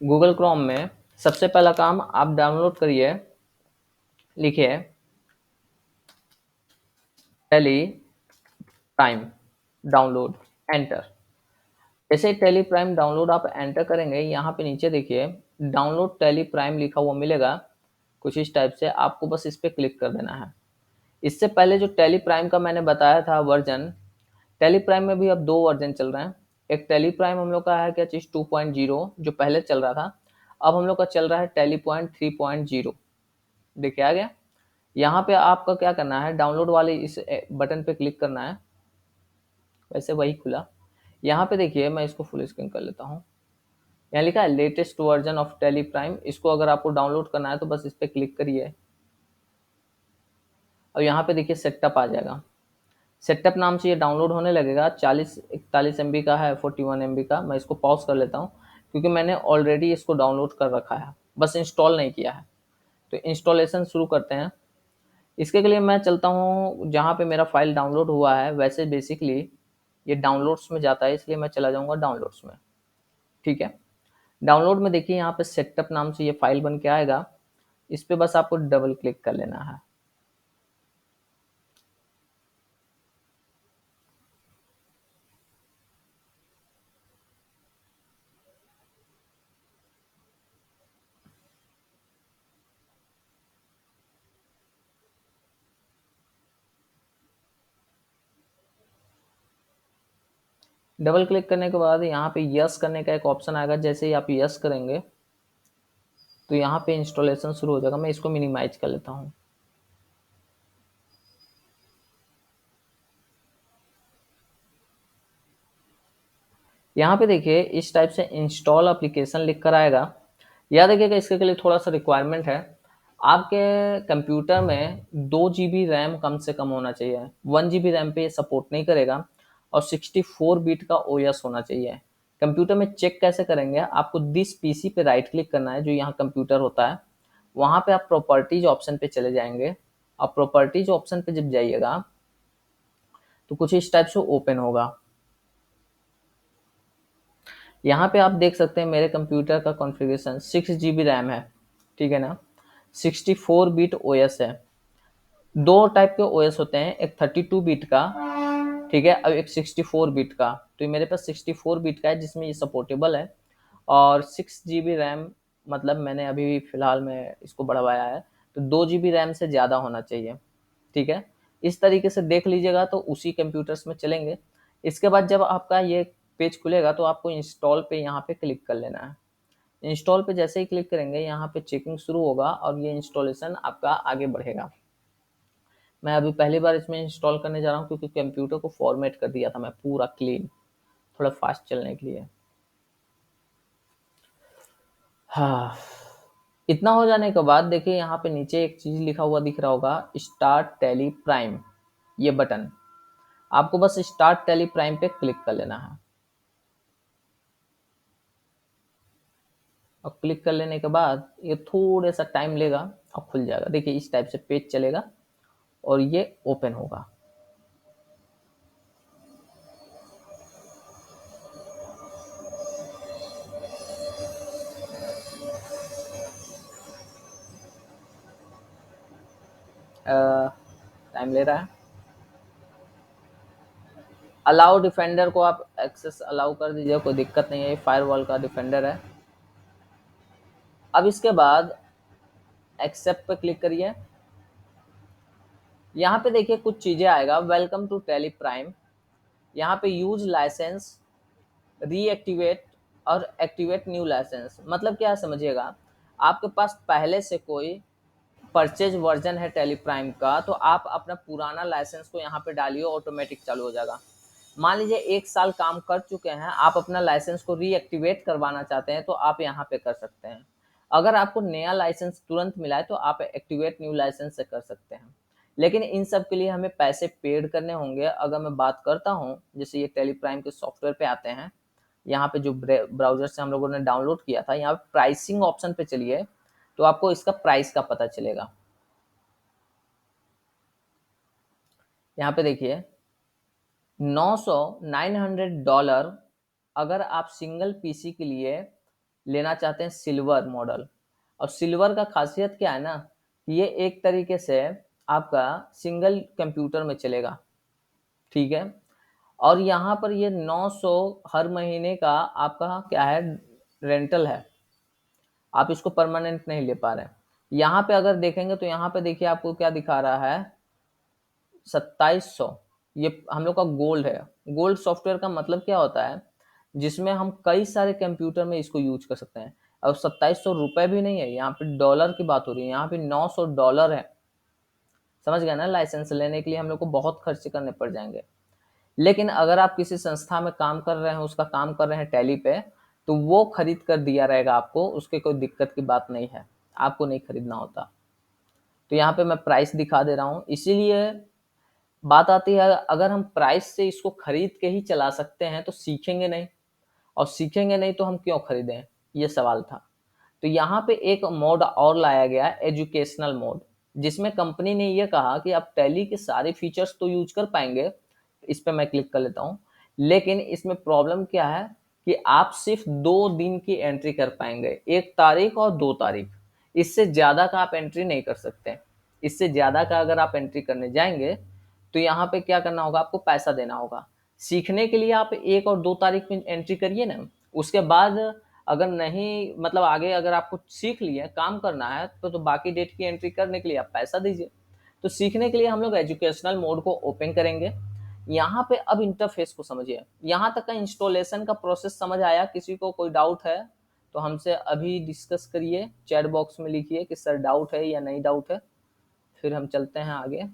गूगल क्रोम में। सबसे पहला काम आप डाउनलोड करिए, लिखिए टेली प्राइम डाउनलोड, एंटर। जैसे टेली प्राइम डाउनलोड आप एंटर करेंगे, यहाँ पे नीचे देखिए डाउनलोड टेली प्राइम लिखा हुआ मिलेगा कुछ इस टाइप से। आपको बस इस पर क्लिक कर देना है। इससे पहले जो टेली प्राइम का मैंने बताया था वर्जन, टेली प्राइम में भी अब 2 वर्जन चल रहे हैं। एक टेली प्राइम हम लोग का है क्या चीज 2.0 जो पहले चल रहा था, अब हम लोग का चल रहा है टेली पॉइंट 3.0। देखिए आ गया। यहाँ पे आपका क्या करना है, डाउनलोड वाले इस बटन पे क्लिक करना है, वैसे वही खुला। यहाँ पे देखिए मैं इसको फुल स्क्रीन कर लेता हूँ। यहाँ लिखा है latest version of Tally Prime. इसको अगर आपको डाउनलोड करना है तो बस इस पर क्लिक करिए और यहाँ पे देखिए सेटअप आ जाएगा। सेटअप नाम से ये डाउनलोड होने लगेगा। 41 का है, 41 का। मैं इसको पॉज कर लेता हूँ क्योंकि मैंने ऑलरेडी इसको डाउनलोड कर रखा है, बस इंस्टॉल नहीं किया है। तो इंस्टॉलेशन शुरू करते हैं। इसके लिए मैं चलता हूँ जहाँ पे मेरा फाइल डाउनलोड हुआ है। वैसे बेसिकली ये डाउनलोड्स में जाता है, इसलिए मैं चला जाऊँगा डाउनलोड्स में। ठीक है, डाउनलोड में देखिए यहाँ पे सेटअप नाम से ये फाइल बन के आएगा। इस पे बस आपको डबल क्लिक कर लेना है। डबल क्लिक करने के बाद यहाँ पे यस करने का एक ऑप्शन आएगा। जैसे ही आप यस करेंगे तो यहाँ पे इंस्टॉलेशन शुरू हो जाएगा। मैं इसको मिनिमाइज कर लेता हूँ। यहाँ पे देखिए इस टाइप से इंस्टॉल एप्लीकेशन लिख कर आएगा। याद रखिएगा इसके लिए थोड़ा सा रिक्वायरमेंट है। आपके कंप्यूटर में 2 GB रैम कम से कम होना चाहिए। 1 GB रैम पे ये सपोर्ट नहीं करेगा और 64 बिट का ओएस होना चाहिए। कंप्यूटर में चेक कैसे करेंगे, आपको दिस पीसी पे राइट क्लिक करना है, जो यहाँ कंप्यूटर होता है। वहाँ पे आप प्रॉपर्टीज ऑप्शन पे चले जाएंगे और प्रॉपर्टीज ऑप्शन पे जब जाइएगा तो कुछ इस टाइप से ओपन होगा। यहाँ पे आप देख सकते हैं मेरे कंप्यूटर का कॉन्फ़िगरेशन 6 GB रैम है, ठीक है ना। 64 बिट ओएस है। दो टाइप के ओएस होते हैं, एक 32 बिट का, ठीक है, और एक 64 बिट का। तो मेरे पास 64 बिट का है जिसमें ये सपोर्टेबल है। और 6 GB रैम, मतलब मैंने अभी फिलहाल में इसको बढ़वाया है, तो 2 GB रैम से ज़्यादा होना चाहिए, ठीक है। इस तरीके से देख लीजिएगा तो उसी कंप्यूटर्स में चलेंगे। इसके बाद जब आपका ये पेज खुलेगा तो आपको इंस्टॉल पे यहाँ पे क्लिक कर लेना है। इंस्टॉल पे जैसे ही क्लिक करेंगे यहाँ पे चेकिंग शुरू होगा और ये इंस्टॉलेशन आपका आगे बढ़ेगा। मैं अभी पहली बार इसमें इंस्टॉल करने जा रहा हूँ क्योंकि कंप्यूटर को फॉर्मेट कर दिया था मैं पूरा क्लीन, थोड़ा फास्ट चलने के लिए। हाँ, इतना हो जाने के बाद देखिए यहाँ पे नीचे एक चीज लिखा हुआ दिख रहा होगा, स्टार्ट टैली प्राइम, ये बटन। आपको बस स्टार्ट टैली प्राइम पे क्लिक कर लेना है और क्लिक कर लेने के बाद ये थोड़ा सा टाइम लेगा और खुल जाएगा। देखिए इस टाइप से पेज चलेगा और ये ओपन होगा। टाइम ले रहा है। अलाउ डिफेंडर को आप एक्सेस अलाउ कर दीजिए, कोई दिक्कत नहीं है, फायरवॉल का डिफेंडर है। अब इसके बाद एक्सेप्ट पे क्लिक करिए। यहाँ पे देखिए कुछ चीजें आएगा, वेलकम टू टेली प्राइम। यहाँ पे यूज लाइसेंस, रीएक्टिवेट और एक्टिवेट न्यू लाइसेंस। मतलब क्या है समझिएगा, आपके पास पहले से कोई परचेज वर्जन है टेली प्राइम का तो आप अपना पुराना लाइसेंस को यहाँ पे डालिए, ऑटोमेटिक चालू हो जाएगा। मान लीजिए 1 साल काम कर चुके हैं, आप अपना लाइसेंस को रीएक्टिवेट करवाना चाहते हैं तो आप यहाँ पे कर सकते हैं। अगर आपको नया लाइसेंस तुरंत मिला है तो आप एक्टिवेट न्यू लाइसेंस से कर सकते हैं। लेकिन इन सब के लिए हमें पैसे पेड करने होंगे। अगर मैं बात करता हूँ, जैसे ये टेली प्राइम के सॉफ्टवेयर पे आते हैं, यहाँ पे जो ब्राउजर से हम लोगों ने डाउनलोड किया था, यहाँ पे प्राइसिंग ऑप्शन पे चलिए तो आपको इसका प्राइस का पता चलेगा। यहाँ पे देखिए 900 $900 अगर आप सिंगल पीसी के लिए लेना चाहते हैं, सिल्वर मॉडल। और सिल्वर का खासियत क्या है ना, ये एक तरीके से आपका सिंगल कंप्यूटर में चलेगा, ठीक है। और यहाँ पर ये 900 हर महीने का आपका क्या है, रेंटल है। आप इसको परमानेंट नहीं ले पा रहे हैं। यहाँ पे अगर देखेंगे तो यहाँ पे देखिए आपको क्या दिखा रहा है, 2700। ये हम लोग का गोल्ड है। गोल्ड सॉफ्टवेयर का मतलब क्या होता है, जिसमें हम कई सारे कंप्यूटर में इसको यूज कर सकते हैं। और 2700 रुपए भी नहीं है, यहाँ पे डॉलर की बात हो रही है, यहाँ पे $900 है। समझ गए ना, लाइसेंस लेने के लिए हम लोग को बहुत खर्च करने पड़ जाएंगे। लेकिन अगर आप किसी संस्था में काम कर रहे हैं, उसका काम कर रहे हैं टैली पे, तो वो खरीद कर दिया रहेगा आपको, उसके कोई दिक्कत की बात नहीं है, आपको नहीं खरीदना होता। तो यहाँ पे मैं प्राइस दिखा दे रहा हूँ। इसीलिए बात आती है, अगर हम प्राइस से इसको खरीद के ही चला सकते हैं तो सीखेंगे नहीं, और सीखेंगे नहीं तो हम क्यों खरीदें, ये सवाल था। तो यहाँ पे एक मोड और लाया गया है, एजुकेशनल मोड, जिसमें कंपनी ने ये कहा कि आप टैली के सारे फीचर्स तो यूज कर पाएंगे। इस पे मैं क्लिक कर लेता हूँ। लेकिन इसमें प्रॉब्लम क्या है कि आप सिर्फ 2 दिन की एंट्री कर पाएंगे, 1 तारीख और 2 तारीख। इससे ज्यादा का आप एंट्री नहीं कर सकते। इससे ज्यादा का अगर आप एंट्री करने जाएंगे तो यहाँ पे क्या करना होगा, आपको पैसा देना होगा। सीखने के लिए आप 1 और 2 तारीख में एंट्री करिए ना, उसके बाद अगर नहीं, मतलब आगे अगर आपको सीख लिए काम करना है तो बाकी डेट की एंट्री करने के लिए आप पैसा दीजिए। तो सीखने के लिए हम लोग एजुकेशनल मोड को ओपन करेंगे। यहाँ पे अब इंटरफेस को समझिए, यहाँ तक का इंस्टॉलेशन का प्रोसेस समझ आया? किसी को कोई डाउट है तो हमसे अभी डिस्कस करिए, चैट बॉक्स में लिखिए कि सर डाउट है या नहीं डाउट है, फिर हम चलते हैं आगे।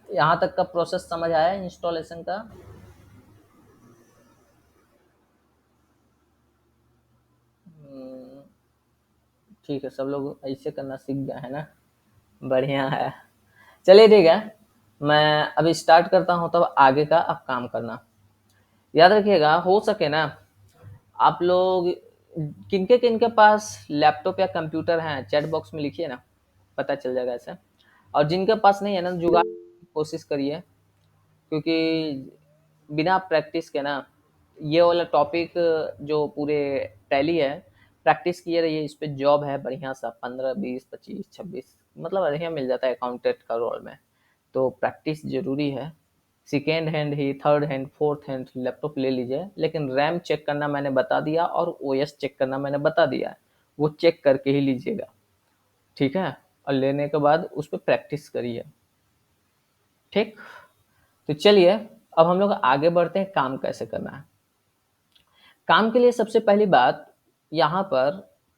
यहाँ तक का प्रोसेस समझ आया इंस्टॉलेशन का? ठीक है, सब लोग ऐसे करना सीख गए हैं ना, बढ़िया है। चलिए ठीक है, मैं अभी स्टार्ट करता हूँ, तब आगे का आप काम करना। याद रखिएगा, हो सके ना आप लोग किनके किनके पास लैपटॉप या कंप्यूटर हैं, चैट बॉक्स में लिखिए ना, पता चल जाएगा ऐसे। और जिनके पास नहीं है ना, जुगाड़ की कोशिश करिए, क्योंकि बिना प्रैक्टिस के ना ये वाला टॉपिक जो पूरे टैली है, प्रैक्टिस किए रहिए, इस पे जॉब है बढ़िया सा, 15 20 25 26, मतलब बढ़िया मिल जाता है अकाउंटेंट का रोल में। तो प्रैक्टिस जरूरी है। सेकेंड हैंड ही, third hand, fourth hand laptop ले लीजिए, लेकिन रैम चेक करना मैंने बता दिया और ओएस चेक करना मैंने बता दिया है, वो चेक करके ही लीजिएगा, ठीक है? और लेने के बाद उस पर प्रैक्टिस करिए, ठीक? तो चलिए, अब हम लोग आगे बढ़ते हैं, काम कैसे करना है। काम के लिए सबसे पहली बात, यहाँ पर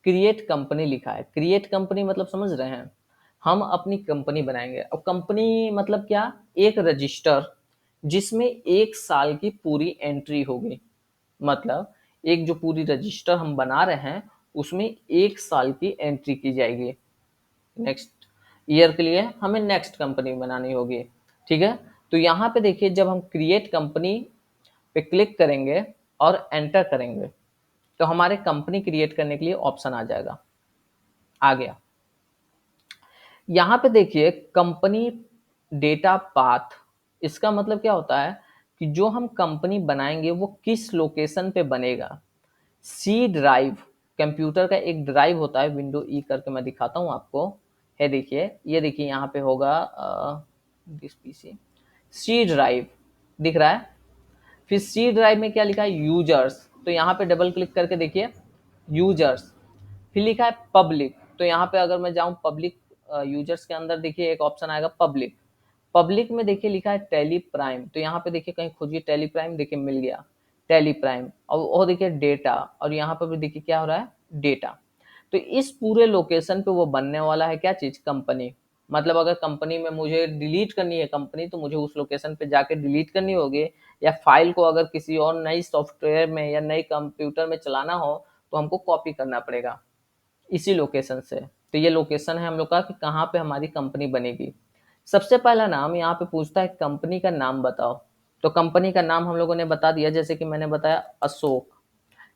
क्रिएट कंपनी लिखा है। क्रिएट कंपनी मतलब समझ रहे हैं, हम अपनी कंपनी बनाएंगे। अब कंपनी मतलब क्या? एक रजिस्टर जिसमें 1 साल की पूरी एंट्री होगी, मतलब एक जो पूरी रजिस्टर हम बना रहे हैं उसमें 1 साल की एंट्री की जाएगी। नेक्स्ट ईयर के लिए हमें नेक्स्ट कंपनी बनानी होगी, ठीक है? तो यहाँ पे देखिए, जब हम क्रिएट कंपनी पे क्लिक करेंगे और एंटर करेंगे तो हमारे कंपनी क्रिएट करने के लिए ऑप्शन आ जाएगा। आ गया। यहाँ पे देखिए कंपनी डेटा पाथ, इसका मतलब क्या होता है कि जो हम कंपनी बनाएंगे वो किस लोकेशन पे बनेगा। सी ड्राइव, कंप्यूटर का एक ड्राइव होता है, विंडो ई करके मैं दिखाता हूँ आपको, है देखिए, ये देखिए यहाँ पे होगा दिस पीसी, सी ड्राइव दिख रहा है। फिर सी ड्राइव में क्या लिखा है? यूजर्स, तो यहाँ पे डबल क्लिक करके देखिए, यूजर्स। फिर लिखा है पब्लिक, तो यहाँ पे अगर मैं जाऊँ पब्लिक, यूजर्स के अंदर देखिए एक ऑप्शन आएगा पब्लिक। पब्लिक में देखिए लिखा है टेली प्राइम, तो यहाँ पे देखिए कहीं खोजिए टेली प्राइम, देखिए मिल गया टेली प्राइम। और वो देखिए डेटा, और यहाँ पे भी देखिए क्या हो रहा है? डेटा। तो इस पूरे लोकेशन पे वो बनने वाला है क्या चीज? कंपनी। मतलब अगर कंपनी में मुझे डिलीट करनी है कंपनी, तो मुझे उस लोकेशन पे जाके डिलीट करनी होगी, या फाइल को अगर किसी और नई सॉफ्टवेयर में या नई कंप्यूटर में चलाना हो तो हमको कॉपी करना पड़ेगा इसी लोकेशन से। तो ये लोकेशन है हम लोग का कि कहाँ पे हमारी कंपनी बनेगी। सबसे पहला नाम यहाँ पे पूछता है कंपनी का नाम बताओ, तो कंपनी का नाम हम लोगों ने बता दिया, जैसे कि मैंने बताया अशोक।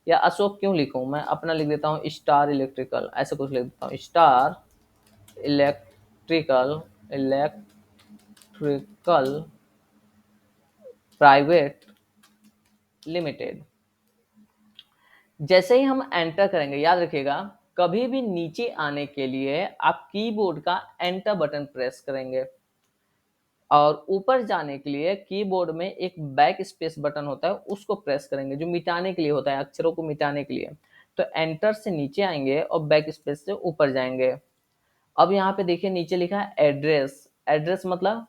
या अशोक क्यों लिखूं, मैं अपना लिख देता हूँ स्टार इलेक्ट्रिकल, ऐसे कुछ लिख देता हूँ, star electrical, electrical private limited. जैसे ही हम एंटर करेंगे, याद रखिएगा, कभी भी नीचे आने के लिए आप कीबोर्ड का एंटर बटन प्रेस करेंगे, और ऊपर जाने के लिए कीबोर्ड में एक बैक स्पेस बटन होता है, उसको प्रेस करेंगे, जो मिटाने के लिए होता है, अक्षरों को मिटाने के लिए। तो एंटर से नीचे आएंगे और बैक स्पेस से ऊपर जाएंगे। अब यहाँ पे देखिए नीचे लिखा है एड्रेस। एड्रेस मतलब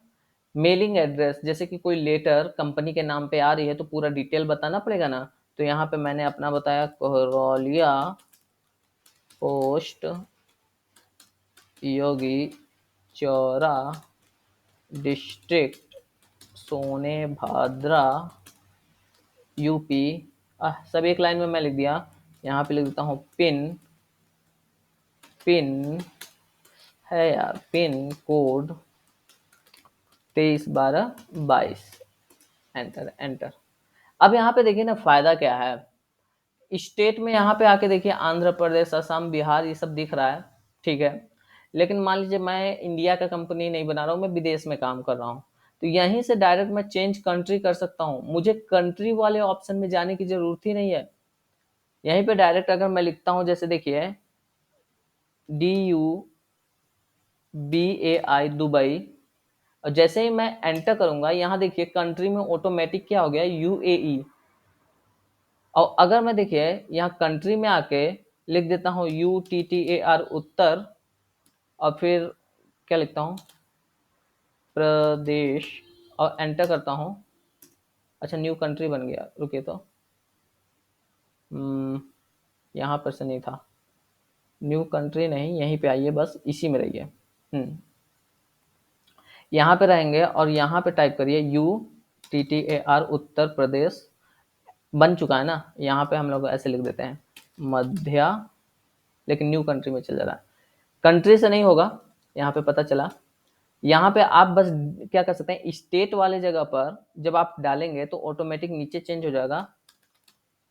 मेलिंग एड्रेस, जैसे कि कोई लेटर कंपनी के नाम पे आ रही है तो पूरा डिटेल बताना पड़ेगा ना। तो यहाँ पे मैंने अपना बताया, कोहरौलिया पोस्ट, योगी चौरा, डिस्ट्रिक्ट सोनेभद्रा, यूपी। सब एक लाइन में मैं लिख दिया। यहाँ पे लिख देता हूँ पिन, पिन है यार, पिन कोड 231222, एंटर एंटर। अब यहाँ पे देखिए ना फायदा क्या है, स्टेट में यहाँ पे आके देखिए आंध्र प्रदेश, असम, बिहार, ये सब दिख रहा है, ठीक है। लेकिन मान लीजिए मैं इंडिया का कंपनी नहीं बना रहा हूँ, मैं विदेश में काम कर रहा हूँ, तो यहीं से डायरेक्ट मैं चेंज कंट्री कर सकता हूँ, मुझे कंट्री वाले ऑप्शन में जाने की जरूरत ही नहीं है। यहीं पे डायरेक्ट अगर मैं लिखता हूँ, जैसे देखिए DUBAI दुबई, और जैसे ही मैं एंटर करूंगा, यहाँ देखिए कंट्री में ऑटोमेटिक क्या हो गया, UAE। और अगर मैं देखिए यहाँ कंट्री में आके लिख देता हूँ UTTAR उत्तर, और फिर क्या लिखता हूँ, प्रदेश और एंटर करता हूँ। अच्छा न्यू कंट्री बन गया, रुकिए तो यहाँ पर से नहीं था, न्यू कंट्री नहीं, यहीं पे आइए, बस इसी में रहिए। यहाँ पे रहेंगे और यहाँ पे टाइप करिए UTTAR उत्तर प्रदेश, बन चुका है ना। यहाँ पे हम लोग ऐसे लिख देते हैं मध्य, लेकिन न्यू कंट्री में चल जा रहा है, कंट्री से नहीं होगा, यहाँ पे पता चला। यहाँ पे आप बस क्या कर सकते हैं, स्टेट वाले जगह पर जब आप डालेंगे तो ऑटोमेटिक नीचे चेंज हो जाएगा।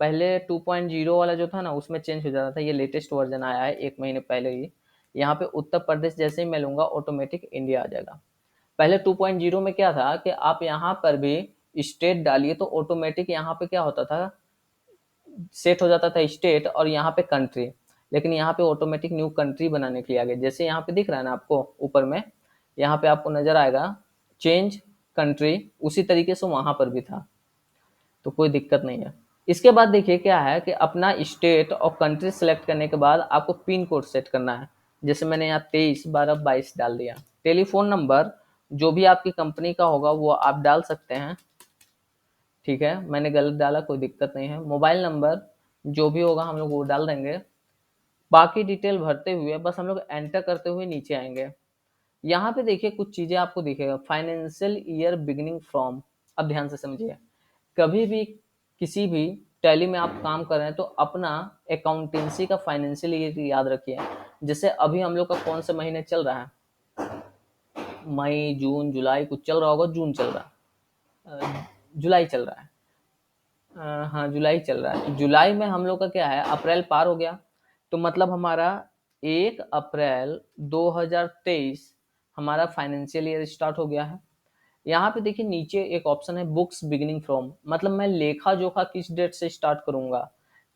पहले 2.0 वाला जो था ना उसमें चेंज हो जाता था, ये लेटेस्ट वर्जन आया है 1 महीने पहले ही। यहाँ पे उत्तर प्रदेश जैसे ही मैं लूंगा ऑटोमेटिक इंडिया आ जाएगा। पहले 2.0 में क्या था कि आप यहाँ पर भी स्टेट डालिए तो ऑटोमेटिक यहाँ पे क्या होता था, सेट हो जाता था स्टेट और यहाँ पे कंट्री, लेकिन यहाँ पे ऑटोमेटिक न्यू कंट्री बनाने के लिए आ गए। जैसे यहाँ पे दिख रहा है ना आपको ऊपर में, यहाँ पे आपको नजर आएगा चेंज कंट्री, उसी तरीके से वहां पर भी था, तो कोई दिक्कत नहीं है। इसके बाद देखिए क्या है कि अपना स्टेट और कंट्री सेलेक्ट करने के बाद आपको पिन कोड सेट करना है। जैसे मैंने यहाँ 23 12 22 डाल दिया। टेलीफोन नंबर जो भी आपकी कंपनी का होगा वो आप डाल सकते हैं, ठीक है, मैंने गलत डाला, कोई दिक्कत नहीं है। मोबाइल नंबर जो भी होगा हम लोग वो डाल देंगे। बाकी डिटेल भरते हुए बस हम लोग एंटर करते हुए नीचे आएंगे। यहाँ पे देखिए कुछ चीजें आपको दिखेगा, फाइनेंशियल ईयर बिगिनिंग फ्रॉम। अब ध्यान से समझिए, कभी भी किसी भी टैली में आप काम कर रहे हैं तो अपना अकाउंटेंसी का फाइनेंशियल ईयर याद रखिए। जैसे अभी हम लोग का कौन से महीने चल रहा है, मई जून जुलाई, कुछ चल रहा होगा, जून चल रहा है, जुलाई चल रहा है, हाँ जुलाई चल रहा है। जुलाई में हम लोग का क्या है, अप्रैल पार हो गया, तो मतलब हमारा 1 अप्रैल 2023 हमारा फाइनेंशियल ईयर स्टार्ट हो गया है। यहाँ पे देखिए नीचे एक ऑप्शन है बुक्स बिगिनिंग फ्रॉम, मतलब मैं लेखा जोखा किस डेट से स्टार्ट करूंगा।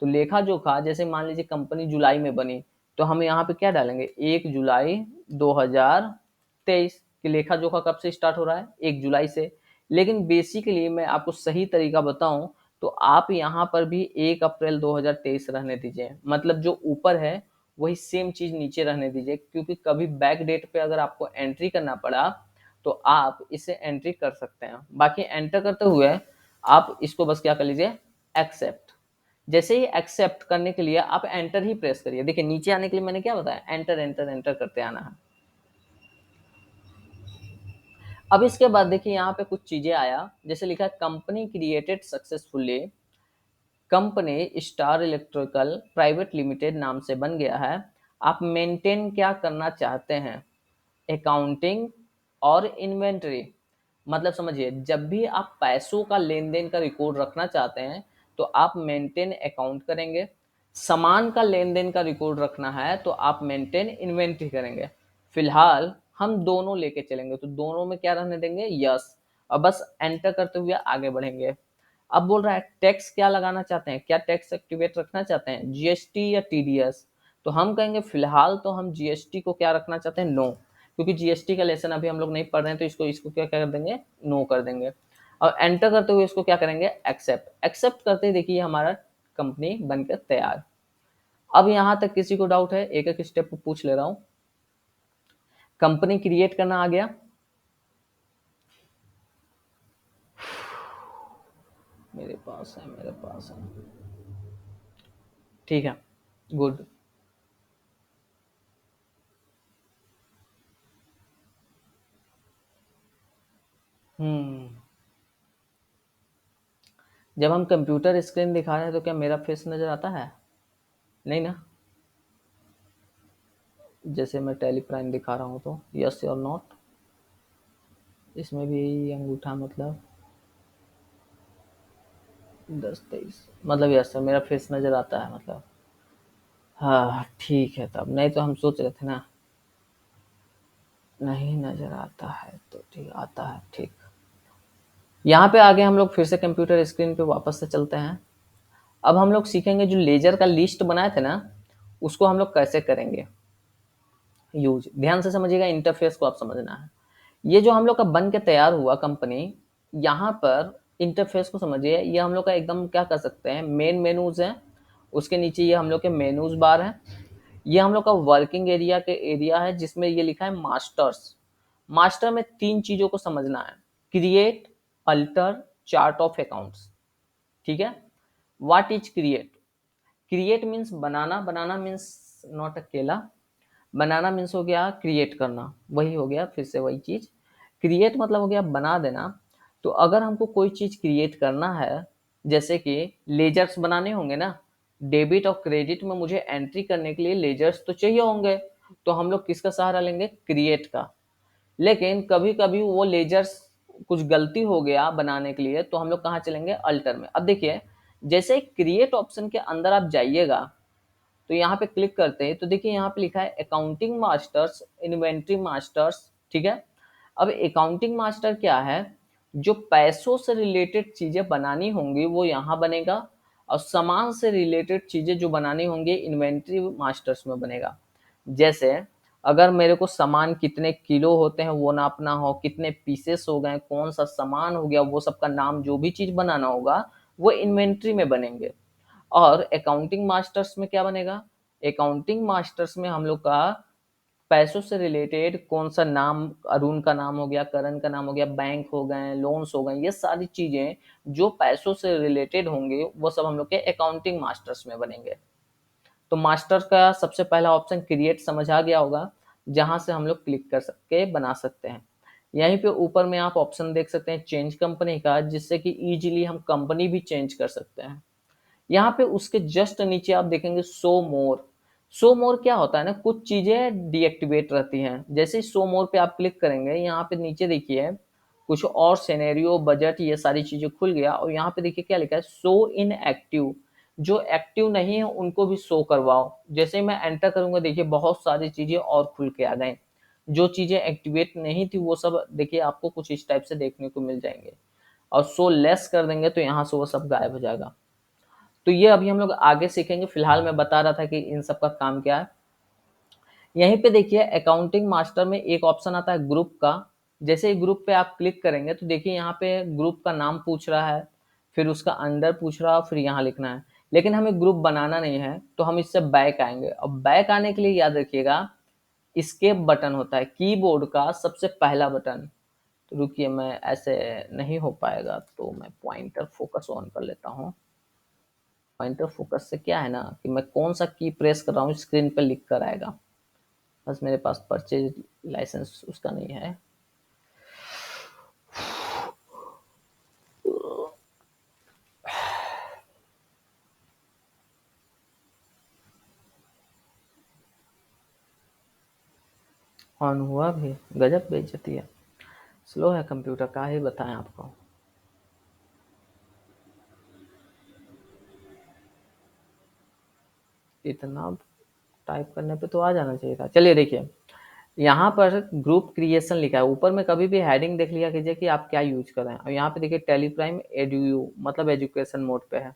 तो लेखा जोखा जैसे मान लीजिए कंपनी जुलाई में बनी, तो हम यहाँ पे क्या डालेंगे, 1 जुलाई 2023 कि लेखा जोखा कब से स्टार्ट हो रहा है, 1 जुलाई से। लेकिन बेसिकली मैं आपको सही तरीका बताऊं तो आप यहाँ पर भी 1 अप्रैल 2023 रहने दीजिए, मतलब जो ऊपर है वही सेम चीज नीचे रहने दीजिए, क्योंकि कभी बैक डेट पे अगर आपको एंट्री करना पड़ा तो आप इसे एंट्री कर सकते हैं। बाकी एंटर करते हुए आप इसको बस क्या कर लीजिए, एक्सेप्ट। जैसे ही एक्सेप्ट करने के लिए आप एंटर ही प्रेस करिए। देखिए नीचे आने के लिए मैंने क्या बताया, एंटर एंटर एंटर करते आना है। अब इसके बाद देखिए यहाँ पे कुछ चीजें आया, जैसे लिखा है company created successfully, company star electrical private limited नाम से बन गया है। आप मेंटेन क्या करना चाहते हैं, अकाउंटिंग और इन्वेंटरी। मतलब समझिए जब भी आप पैसों का लेन देन का रिकॉर्ड रखना चाहते हैं तो आप मेंटेन अकाउंट करेंगे। सामान का लेन देन का रिकॉर्ड रखना है तो आप मेंटेन इन्वेंट्री करेंगे। फिलहाल हम दोनों लेके चलेंगे, तो दोनों में क्या रहने देंगे, यस। और बस एंटर करते हुए आगे बढ़ेंगे। अब बोल रहा है टैक्स क्या लगाना चाहते हैं, क्या टैक्स एक्टिवेट रखना चाहते हैं, जीएसटी या टीडीएस। तो हम कहेंगे फिलहाल तो हम जीएसटी को क्या रखना चाहते हैं, नो, क्योंकि जीएसटी का लेसन अभी हम लोग नहीं पढ़ रहे हैं, तो इसको इसको क्या कर देंगे, नो कर देंगे। और एंटर करते हुए इसको क्या करेंगे, एक्सेप्ट। एक्सेप्ट करते ही देखिए हमारा कंपनी बनकर तैयार। अब यहाँ तक किसी को डाउट है, एक एक स्टेप पूछ ले रहा हूँ। कंपनी क्रिएट करना आ गया, मेरे पास है, मेरे पास है, ठीक है, गुड। हम्म, जब हम कंप्यूटर स्क्रीन दिखा रहे हैं तो क्या मेरा फेस नजर आता है, नहीं ना। जैसे मैं टैली प्राइम दिखा रहा हूँ तो यस और नॉट, इसमें भी अंगूठा मतलब 10 23, मतलब यस सर मेरा फेस नजर आता है मतलब। हाँ ठीक है, तब नहीं तो हम सोच रहे थे ना, नहीं नजर आता है तो ठीक आता है, ठीक। यहाँ पे आगे हम लोग फिर से कंप्यूटर स्क्रीन पे वापस से चलते हैं। अब हम लोग सीखेंगे जो लेजर का लिस्ट बनाए थे ना, उसको हम लोग कैसे करेंगे यूज। ध्यान से समझिएगा, इंटरफेस को आप समझना है। ये जो हम लोग का बन के तैयार हुआ कंपनी, यहाँ पर इंटरफेस को समझिए, ये हम लोग का एकदम क्या कर सकते हैं, मेन मेनूज है, उसके नीचे ये हम लोग के मेनूज बार है, ये हम लोग का वर्किंग एरिया के एरिया है जिसमें ये लिखा है मास्टर्स। मास्टर में 3 चीजों को समझना है, create, alter, chart of accounts. ठीक है, what is create? Create means banana, banana means not अकेला, बनाना मीन्स हो गया क्रिएट करना, वही हो गया फिर से वही चीज। क्रिएट मतलब हो गया बना देना। तो अगर हमको कोई चीज क्रिएट करना है, जैसे कि लेजर्स बनाने होंगे ना, डेबिट और क्रेडिट में मुझे एंट्री करने के लिए लेजर्स तो चाहिए होंगे, तो हम लोग किसका सहारा लेंगे? क्रिएट का। लेकिन कभी कभी वो लेजर्स कुछ गलती हो गया बनाने के लिए, तो हम लोग कहाँ चलेंगे? अल्टर में। अब देखिए, जैसे क्रिएट ऑप्शन के अंदर आप जाइएगा, तो यहाँ पे क्लिक करते हैं तो देखिए यहाँ पे लिखा है अकाउंटिंग मास्टर्स, इन्वेंट्री मास्टर्स। ठीक है, अब अकाउंटिंग मास्टर क्या है? जो पैसों से रिलेटेड चीजें बनानी होंगी वो यहाँ बनेगा, और सामान से रिलेटेड चीजें जो बनानी होंगी इन्वेंट्री मास्टर्स में बनेगा। जैसे अगर मेरे को सामान कितने किलो होते हैं वो नापना हो, कितने पीसेस हो गए, कौन सा सामान हो गया, वो सबका नाम, जो भी चीज बनाना होगा वो इन्वेंट्री में बनेंगे। और अकाउंटिंग मास्टर्स में क्या बनेगा? अकाउंटिंग मास्टर्स में हम लोग का पैसों से रिलेटेड कौन सा नाम, अरुण का नाम हो गया, करण का नाम हो गया, बैंक हो गए, लोन्स हो गए, ये सारी चीजें जो पैसों से रिलेटेड होंगे वो सब हम लोग के अकाउंटिंग मास्टर्स में बनेंगे। तो मास्टर का सबसे पहला ऑप्शन क्रिएट समझ आ गया होगा, जहां से हम लोग क्लिक कर सकते बना सकते हैं। यहीं पे ऊपर में आप ऑप्शन देख सकते हैं चेंज कंपनी का, जिससे कि इजीली हम कंपनी भी चेंज कर सकते हैं। यहाँ पे उसके जस्ट नीचे आप देखेंगे शो मोर। शो मोर क्या होता है ना, कुछ चीजें डीएक्टिवेट रहती हैं। जैसे शो मोर पे आप क्लिक करेंगे, यहाँ पे नीचे देखिए कुछ और सिनेरियो, बजट, ये सारी चीजें खुल गया, और यहाँ पे देखिए क्या लिखा है, शो इन एक्टिव। जो एक्टिव नहीं है उनको भी शो करवाओ। जैसे मैं एंटर करूंगा देखिए बहुत सारी चीजें और खुल के आ गए, जो चीजें एक्टिवेट नहीं थी वो सब देखिए आपको कुछ इस टाइप से देखने को मिल जाएंगे। और शो लेस कर देंगे तो यहाँ से वो सब गायब हो जाएगा। तो ये अभी हम लोग आगे सीखेंगे, फिलहाल मैं बता रहा था कि इन सब का काम क्या है। यहीं पे देखिए अकाउंटिंग मास्टर में एक ऑप्शन आता है ग्रुप का। जैसे ही ग्रुप पे आप क्लिक करेंगे तो देखिए यहाँ पे ग्रुप का नाम पूछ रहा है, फिर उसका अंडर पूछ रहा है, फिर यहाँ लिखना है। लेकिन हमें ग्रुप बनाना नहीं है तो हम इससे बैक आएंगे। अब बैक आने के लिए याद रखिएगा, स्केप बटन होता है कीबोर्ड का सबसे पहला बटन। तो रुकिए, मैं ऐसे नहीं हो पाएगा तो मैं पॉइंटर फोकस ऑन कर लेता हूँ। पॉइंटर फोकस से क्या है ना कि मैं कौन सा की प्रेस कर रहा हूँ स्क्रीन पे लिख कर आएगा। बस मेरे पास परचेज लाइसेंस उसका नहीं है। ऑन हुआ भी, गजब बेइज्जती है। स्लो है कंप्यूटर, का ही बताएं आपको। इतना टाइप करने पे तो आ जाना चाहिए था। चलिए देखिए, यहाँ पर ग्रुप क्रिएशन लिखा है ऊपर में, कभी भी हेडिंग देख लिया कीजिए कि आप क्या यूज कर रहे हैं। और यहाँ पे देखिए टेलीप्राइम एडू मतलब एजुकेशन मोड पे है।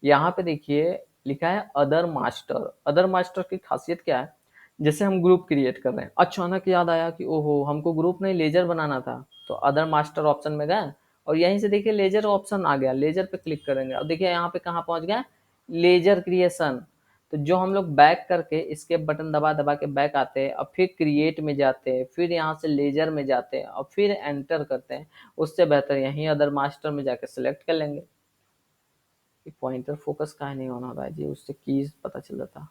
यहाँ पे देखिए लिखा है अदर मास्टर। अदर मास्टर की खासियत क्या है? जैसे हम ग्रुप क्रिएट कर रहे हैं, अचानक याद आया कि ओहो हमको ग्रुप नहीं लेजर बनाना था, तो अदर मास्टर ऑप्शन में गए और यहीं से देखिए लेजर ऑप्शन आ गया, लेजर पे क्लिक करेंगे। अब देखिए यहाँ पे कहाँ पहुंच गए, लेजर क्रिएशन। तो जो हम लोग बैक करके स्केप बटन दबा दबा के बैक आते हैं, और फिर क्रिएट में जाते हैं, फिर यहाँ से लेजर में जाते हैं और फिर एंटर करते हैं, उससे बेहतर यहीं अदर मास्टर में जाकर सिलेक्ट कर लेंगे। कि पॉइंटर फोकस काहे नहीं ऑन हो रहा है जी, उससे कीज पता चल जाता।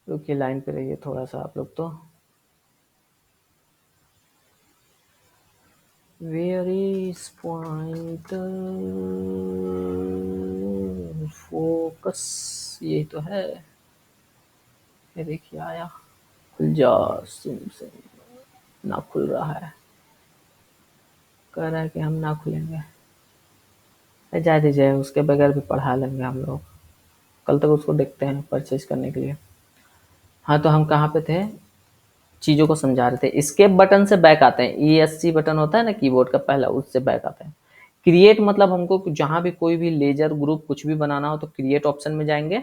रुकिए लाइन पे रहिए थोड़ा सा आप लोग तो। वेयर इज पॉइंटर फोकस, यही तो है। ये देखिए आया, खुल जा। सिम से ना खुल रहा है, कह रहा है कि हम ना खुलेंगे। जा दीजिए, उसके बगैर भी पढ़ा लेंगे हम लोग, कल तक उसको देखते हैं परचेज करने के लिए। हाँ तो हम कहाँ पे थे, चीजों को समझा रहे थे। स्केप बटन से बैक आते हैं, ESC बटन होता है ना कीबोर्ड का पहला, उससे बैक आते हैं। क्रिएट मतलब हमको जहां भी कोई भी लेजर ग्रुप कुछ भी बनाना हो तो क्रिएट ऑप्शन में जाएंगे।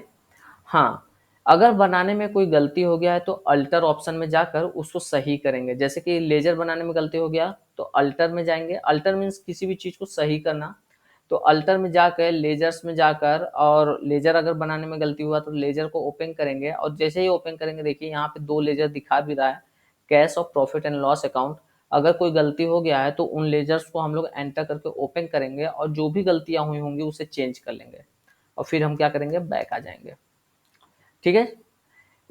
हाँ, अगर बनाने में कोई गलती हो गया है तो अल्टर ऑप्शन में जाकर उसको सही करेंगे। जैसे कि लेजर बनाने में गलती हो गया तो अल्टर में जाएंगे। अल्टर मीन्स किसी भी चीज को सही करना। तो अल्टर में जाकर लेजर्स में जाकर, और लेजर अगर बनाने में गलती हुआ तो लेजर को ओपन करेंगे, और जैसे ही ओपन करेंगे देखिए यहाँ पे 2 लेजर दिखा भी रहा है। कैश और प्रॉफिट एंड लॉस अकाउंट। अगर कोई गलती हो गया है तो उन लेजर्स को हम लोग एंटर करके ओपन करेंगे और जो भी गलतियां हुई होंगी उसे चेंज कर लेंगे और फिर हम क्या करेंगे, बैक आ जाएंगे। ठीक है।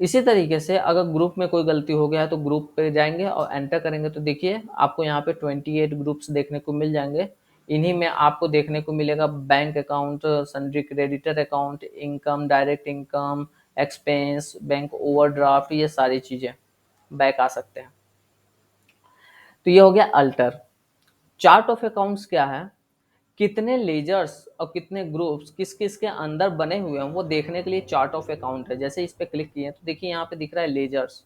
इसी तरीके से अगर ग्रुप में कोई गलती हो गया है तो ग्रुप पे जाएंगे और एंटर करेंगे तो देखिए आपको यहाँ पे 28 ग्रुप्स देखने को मिल जाएंगे। इन्हीं में आपको देखने को मिलेगा bank account, sundry creditor account, income, direct income, expense, bank overdraft, ये सारी चीजें बैक आ सकते हैं। तो ये हो गया अल्टर। चार्ट ऑफ अकाउंट्स क्या है, कितने लेजर्स और कितने ग्रुप्स किस किस के अंदर बने हुए हैं वो देखने के लिए चार्ट ऑफ अकाउंट है। जैसे इस पे क्लिक किए तो देखिए यहाँ पे दिख रहा है लेजर्स।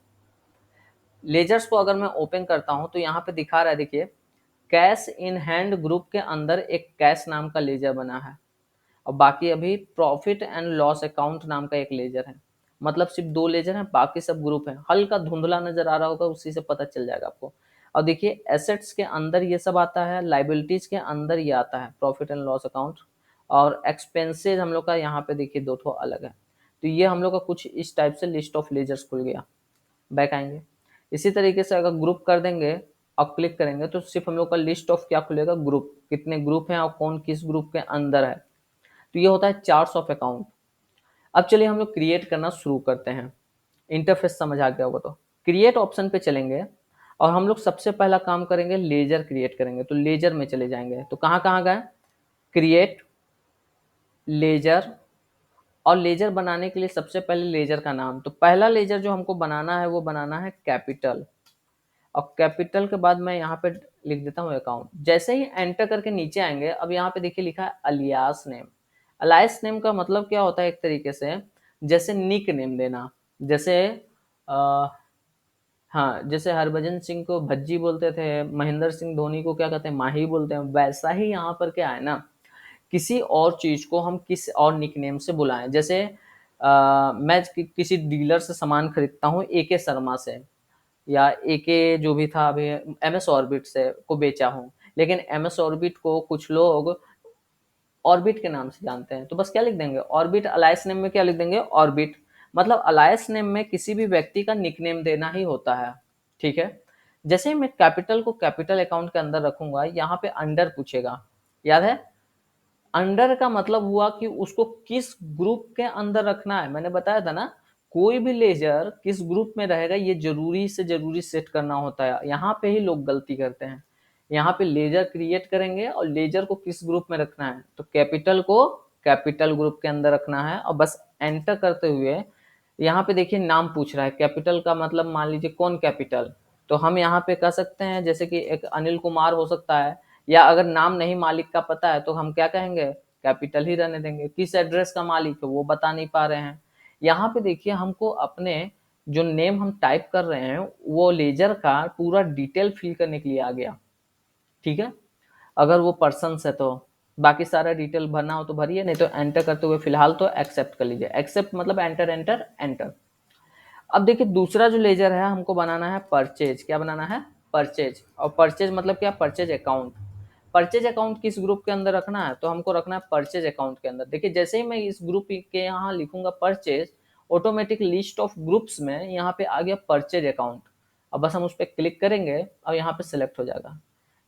लेजर्स को अगर मैं ओपन करता हूं तो यहाँ पे दिखा रहा है, देखिए कैश इन हैंड ग्रुप के अंदर एक कैश नाम का लेजर बना है और बाकी अभी प्रॉफिट एंड लॉस अकाउंट नाम का एक लेजर है। मतलब सिर्फ 2 लेजर हैं, बाकी सब ग्रुप है। हल्का धुंधला नजर आ रहा होगा, उसी से पता चल जाएगा आपको। और देखिए एसेट्स के अंदर ये सब आता है, लाइबिलिटीज के अंदर ये आता है प्रॉफिट एंड लॉस अकाउंट, और एक्सपेंसेज हम लोग का यहाँ पे देखिए 2 ठो अलग है। तो ये हम लोग का कुछ इस टाइप से लिस्ट ऑफ लेजर्स खुल गया। बैक आएंगे। इसी तरीके से अगर ग्रुप कर देंगे और क्लिक करेंगे तो सिर्फ हम लोग का लिस्ट ऑफ क्या खुलेगा, ग्रुप, कितने ग्रुप हैं और कौन किस ग्रुप के अंदर है। तो ये होता है चार्ट्स ऑफ अकाउंट। अब चलिए हम लोग क्रिएट करना शुरू करते हैं। इंटरफेस समझ आ गया होगा तो क्रिएट ऑप्शन पे चलेंगे और हम लोग सबसे पहला काम करेंगे, लेजर क्रिएट करेंगे। तो लेजर में चले जाएंगे तो कहाँ कहाँ गए, क्रिएट, लेजर। और लेजर बनाने के लिए सबसे पहले लेजर का नाम, तो पहला लेजर जो हमको बनाना है वो बनाना है कैपिटल। और कैपिटल के बाद मैं यहाँ पे लिख देता हूँ अकाउंट। जैसे ही एंटर करके नीचे आएंगे, अब यहाँ पे देखिए लिखा है अलियास नेम। अलियास नेम का मतलब क्या होता है, एक तरीके से जैसे निक नेम देना। जैसे आ, हाँ, जैसे हरभजन सिंह को भज्जी बोलते थे, महेंद्र सिंह धोनी को क्या कहते हैं, माही बोलते हैं, वैसा ही यहाँ पर क्या है ना, किसी और चीज को हम किस और निकनेम से बुलाएं। जैसे मैं किसी डीलर से सामान खरीदता हूँ, एके शर्मा से, या एके जो भी था अभी एम एस ऑर्बिट से को बेचा हूँ, लेकिन एम एस ऑर्बिट को कुछ लोग ऑर्बिट के नाम से जानते हैं, तो बस क्या लिख देंगे, ऑर्बिट। अलायंस नेम में क्या लिख देंगे, ऑर्बिट। मतलब अलायंस नेम में किसी भी व्यक्ति का निकनेम देना ही होता है। ठीक है। जैसे मैं कैपिटल को कैपिटल अकाउंट के अंदर रखूंगा, यहाँ पे अंडर पूछेगा, याद है। अंडर का मतलब हुआ कि उसको किस ग्रुप के अंदर रखना है। मैंने बताया था ना, कोई भी लेजर किस ग्रुप में रहेगा ये जरूरी से जरूरी सेट करना होता है। यहाँ पे ही लोग गलती करते हैं। यहाँ पे लेजर क्रिएट करेंगे और लेजर को किस ग्रुप में रखना है, तो कैपिटल को कैपिटल ग्रुप के अंदर रखना है और बस एंटर करते हुए यहाँ पे देखिए नाम पूछ रहा है। कैपिटल का मतलब मान लीजिए कौन कैपिटल, तो हम यहाँ पे कह सकते हैं जैसे कि एक अनिल कुमार हो सकता है, या अगर नाम नहीं मालिक का पता है तो हम क्या कहेंगे, कैपिटल ही रहने देंगे। किस एड्रेस का मालिक है वो बता नहीं पा रहे हैं। यहाँ पे देखिए हमको अपने जो नेम हम टाइप कर रहे हैं वो लेजर का पूरा डिटेल फिल करने के लिए आ गया। ठीक है। अगर वो पर्सन है तो बाकी सारा डिटेल भरना हो तो भरिए, नहीं तो एंटर करते हुए फिलहाल तो एक्सेप्ट कर लीजिए। एक्सेप्ट मतलब एंटर एंटर एंटर। अब देखिए दूसरा जो लेजर है हमको बनाना है परचेज। क्या बनाना है, परचेज। और परचेज मतलब क्या, परचेज अकाउंट। परचेज अकाउंट किस ग्रुप के अंदर रखना है, तो हमको रखना है परचेज अकाउंट के अंदर। देखिए जैसे ही मैं इस ग्रुप के यहाँ लिखूंगा purchase, automatic list of groups में यहाँ पे आ गया परचेज अकाउंट। अब बस हम उस पर क्लिक करेंगे और यहाँ पे सिलेक्ट हो जाएगा।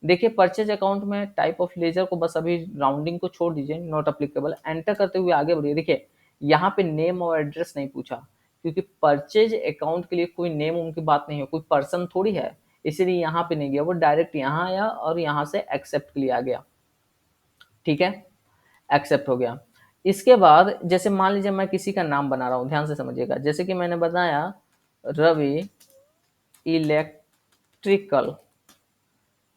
देखिए परचेज अकाउंट में टाइप ऑफ लेजर को बस अभी राउंडिंग को छोड़ दीजिए, नॉट अप्लीकेबल। एंटर करते हुए आगे बढ़िए। देखिए यहाँ पे नेम और एड्रेस नहीं पूछा, क्योंकि परचेज अकाउंट के लिए कोई नेम उनकी बात नहीं है, कोई पर्सन थोड़ी है, इसीलिए यहाँ पे नहीं गया, वो डायरेक्ट यहाँ आया और यहाँ से एक्सेप्ट के लिए आ गया। ठीक है, एक्सेप्ट हो गया। इसके बाद जैसे मान लीजिए मैं किसी का नाम बना रहा हूँ, ध्यान से समझिएगा। जैसे कि मैंने बताया रवि इलेक्ट्रिकल,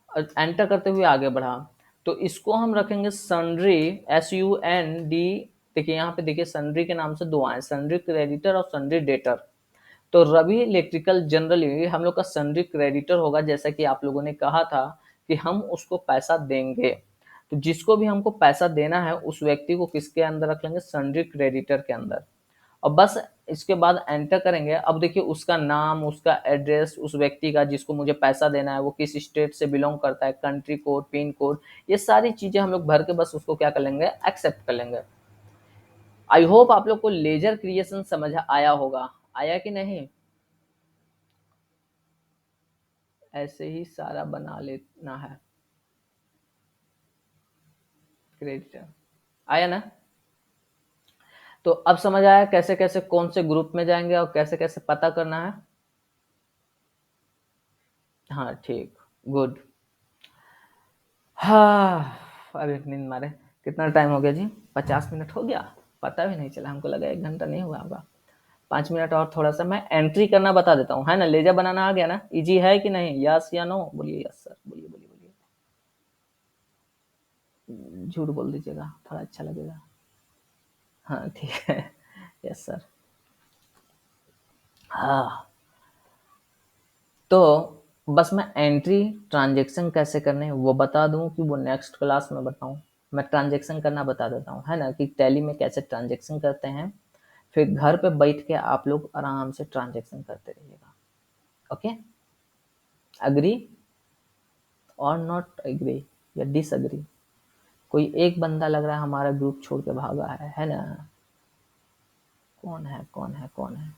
एंटर करते हुए आगे बढ़ा, तो इसको हम रखेंगे सन्ड्री, SUND। देखिए यहाँ पे देखिए सन्ड्री के नाम से 2 आए, सन्ड्री क्रेडिटर और सन्ड्री डेटर। तो रवि इलेक्ट्रिकल जनरली हम लोग का सन्ड्री क्रेडिटर होगा, जैसा कि आप लोगों ने कहा था कि हम उसको पैसा देंगे। तो जिसको भी हमको पैसा देना है उस व्यक्ति को किसके अंदर रख लेंगे, सन्ड्री क्रेडिटर के अंदर। और बस इसके बाद एंटर करेंगे। अब देखिए उसका नाम, उसका एड्रेस, उस व्यक्ति का जिसको मुझे पैसा देना है वो किस स्टेट से बिलोंग करता है, कंट्री कोड, पिन कोड, ये सारी चीजें हम लोग भर के बस उसको क्या कर लेंगे, एक्सेप्ट कर लेंगे। आई होप आप लोग को लेजर क्रिएशन समझ आया होगा। आया कि नहीं। ऐसे ही सारा बना लेना है। क्रेडिटर आया ना? तो अब समझ आया कैसे कैसे कौन से ग्रुप में जाएंगे और कैसे कैसे पता करना है। हाँ ठीक, गुड। हाँ, अब एक नींद मारे। कितना टाइम हो गया जी? 50 मिनट हो गया, पता भी नहीं चला, हमको लगा 1 घंटा नहीं हुआ होगा। 5 मिनट और थोड़ा सा मैं एंट्री करना बता देता हूँ, है ना? लेजर बनाना आ गया ना? इजी है कि नहीं? यस या नो? बोलिए यस सर, बोलिए बोलिए बोलिए। झूठ बोल दीजिएगा, थोड़ा अच्छा लगेगा। हाँ ठीक है। Yes sir. हाँ, तो बस मैं एंट्री ट्रांजेक्शन कैसे करने हैं वो बता दूं कि वो नेक्स्ट क्लास में बताऊं? मैं ट्रांजेक्शन करना बता देता हूँ, है ना, कि टैली में कैसे ट्रांजेक्शन करते हैं। फिर घर पे बैठ के आप लोग आराम से ट्रांजेक्शन करते रहिएगा। ओके? अग्री और नॉट एग्री या डिसएग्री? कोई एक बंदा लग रहा है हमारा ग्रुप छोड़ के भागा है ना? कौन है कौन है कौन है?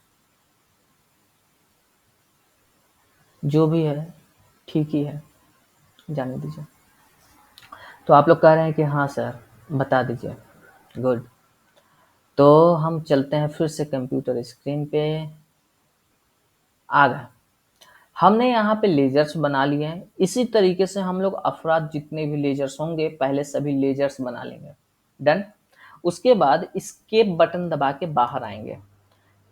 जो भी है ठीक ही है, जाने दीजिए। तो आप लोग कह रहे हैं कि हाँ सर बता दीजिए, गुड। तो हम चलते हैं फिर से कंप्यूटर स्क्रीन पे। आ गए। हमने यहाँ पे लेजर्स बना लिए हैं। इसी तरीके से हम लोग अफराद जितने भी लेजर्स होंगे पहले सभी लेजर्स बना लेंगे। डन। उसके बाद स्केप बटन दबा के बाहर आएंगे,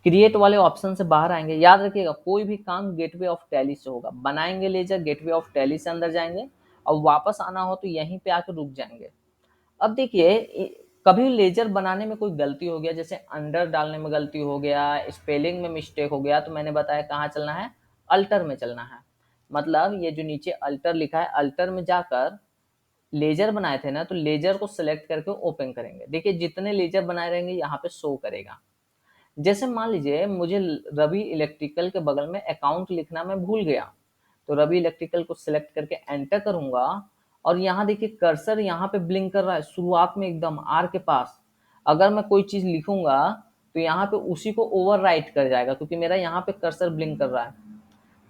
क्रिएट वाले ऑप्शन से बाहर आएंगे। याद रखिएगा कोई भी काम गेटवे ऑफ टैली से होगा। बनाएंगे लेजर, गेटवे ऑफ टैली से अंदर जाएंगे और वापस आना हो तो यहीं पे आके रुक जाएंगे। अब देखिए कभी लेजर बनाने में कोई गलती हो गया, जैसे अंडर डालने में गलती हो गया, स्पेलिंग में मिस्टेक हो गया, तो मैंने बताया कहाँ चलना है, अल्टर में चलना है। मतलब ये जो नीचे अल्टर लिखा है, अल्टर में जाकर लेजर बनाए थे ना, तो लेजर को सिलेक्ट करके ओपन करेंगे। देखिए जितने लेजर बनाए रहेंगे यहाँ पे शो करेगा। जैसे मान लीजिए मुझे रवि इलेक्ट्रिकल के बगल में अकाउंट लिखना मैं भूल गया, तो रवि इलेक्ट्रिकल को सिलेक्ट करके एंटर करूंगा और यहाँ देखिए कर्सर यहाँ पे ब्लिंक कर रहा है शुरुआत में एकदम आर के पास। अगर मैं कोई चीज लिखूंगा तो यहाँ पे उसी को ओवरराइट कर जाएगा क्योंकि मेरा यहाँ पे कर्सर ब्लिंक कर रहा है।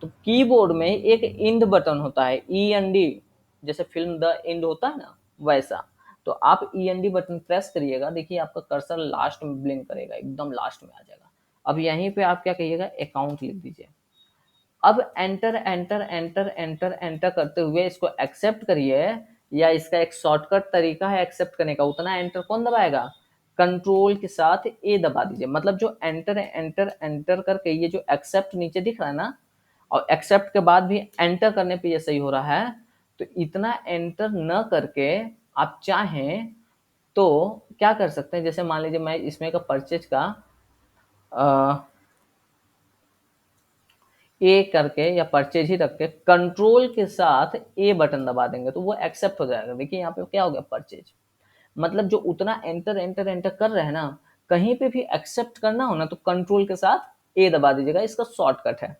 तो कीबोर्ड में एक इंड बटन होता है, ई एन डी, जैसे फिल्म द एंड होता है ना वैसा। तो आप E N D button press करिएगा, देखिए आपका कर्सर लास्ट में ब्लिंक करेगा, एकदम लास्ट में आ जाएगा। अब यहीं पे आप क्या कहिएगा, अकाउंट लिख दीजिए। अब enter enter enter enter enter करते हुए इसको एक्सेप्ट करिए, या इसका एक शॉर्टकट तरीका है एक्सेप्ट करने का। उतना एंटर कौन दबाएगा, कंट्रोल के साथ ए दबा दीजिए। मतलब जो एंटर एंटर एंटर करके ये जो एक्सेप्ट नीचे दिख रहा है ना, और एक्सेप्ट के बाद भी एंटर करने पे ये सही हो रहा है, तो इतना एंटर न करके आप चाहें तो क्या कर सकते हैं, जैसे मान लीजिए मैं इसमें का परचेज का ए करके या परचेज ही रख के कंट्रोल के साथ ए बटन दबा देंगे तो वो एक्सेप्ट हो जाएगा। देखिए यहाँ पे क्या हो गया, परचेज। मतलब जो उतना एंटर एंटर एंटर कर रहे हैं ना, कहीं पे भी एक्सेप्ट करना हो ना तो कंट्रोल के साथ ए दबा दीजिएगा, इसका शॉर्टकट है।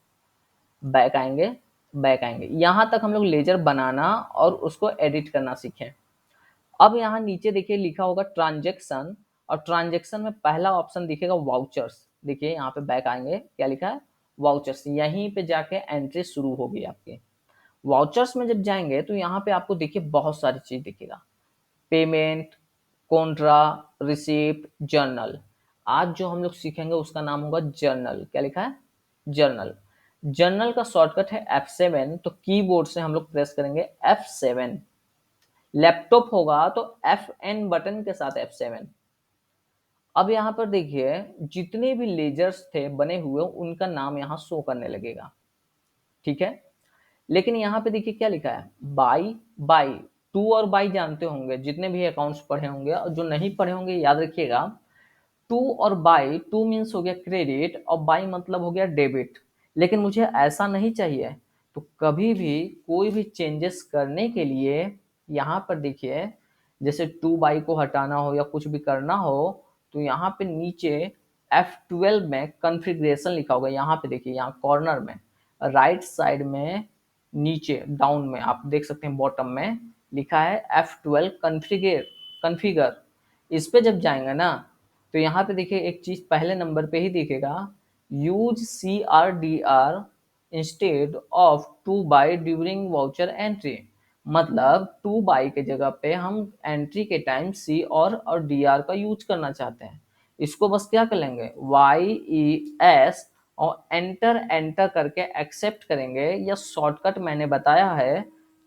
बैक आएंगे, बैक आएंगे। यहां तक हम लोग लेजर बनाना और उसको एडिट करना सीखें। अब यहाँ नीचे देखिए लिखा होगा ट्रांजेक्शन, और ट्रांजेक्शन में पहला ऑप्शन दिखेगा वाउचर्स। देखिए यहाँ पे बैक आएंगे, क्या लिखा है, वाउचर्स। यहीं पे जाके एंट्री शुरू होगी आपकी। वाउचर्स में जब जाएंगे तो यहाँ पे आपको देखिए बहुत सारी चीज दिखेगा, पेमेंट, कॉन्ट्रा, रिसिप्ट, जर्नल। आज जो हम लोग सीखेंगे उसका नाम होगा जर्नल। क्या लिखा है, जर्नल। जर्नल का शॉर्टकट है F7, तो कीबोर्ड से हम लोग प्रेस करेंगे F7। लैपटॉप होगा तो FN बटन के साथ F7। अब यहाँ पर देखिए जितने भी लेजर्स थे बने हुए उनका नाम यहाँ शो करने लगेगा, ठीक है। लेकिन यहाँ पे देखिए क्या लिखा है, बाई बाई। टू और बाई जानते होंगे जितने भी अकाउंट्स पढ़े होंगे, और जो नहीं पढ़े होंगे याद रखिएगा, टू और बाई, टू मीन्स हो गया क्रेडिट और बाई मतलब हो गया डेबिट। लेकिन मुझे ऐसा नहीं चाहिए, तो कभी भी कोई भी चेंजेस करने के लिए यहाँ पर देखिए, जैसे टू बाई को हटाना हो या कुछ भी करना हो तो यहाँ पे नीचे F12 में कॉन्फ़िगरेशन लिखा होगा। यहाँ पे देखिए, यहाँ कॉर्नर में राइट साइड में नीचे डाउन में आप देख सकते हैं, बॉटम में लिखा है F12 कॉन्फ़िगर। इस पे जब जाएंगे ना तो यहाँ पे देखिए एक चीज पहले नंबर पे ही दिखेगा, use CRDR instead of two by during voucher entry. मतलब टू बाई के जगह पे हम एंट्री के टाइम सी और डी आर का यूज करना चाहते हैं। इसको बस क्या कर लेंगे, वाई ई एस और एंटर एंटर करके एक्सेप्ट करेंगे, या शॉर्टकट मैंने बताया है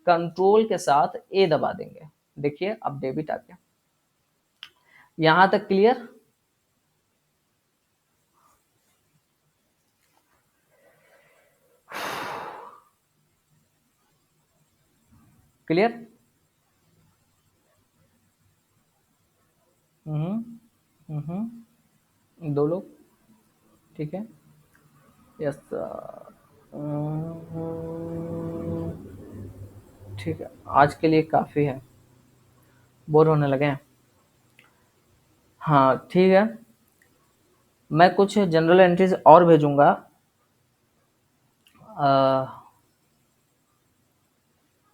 कंट्रोल के साथ ए दबा देंगे। देखिए अब डेबिट आ गया। यहां तक क्लियर? क्लियर? दो लोग, ठीक है। यस ठीक है, आज के लिए काफ़ी है, बोर होने लगे हैं। हाँ ठीक है, मैं कुछ जनरल एंट्रीज और भेजूंगा।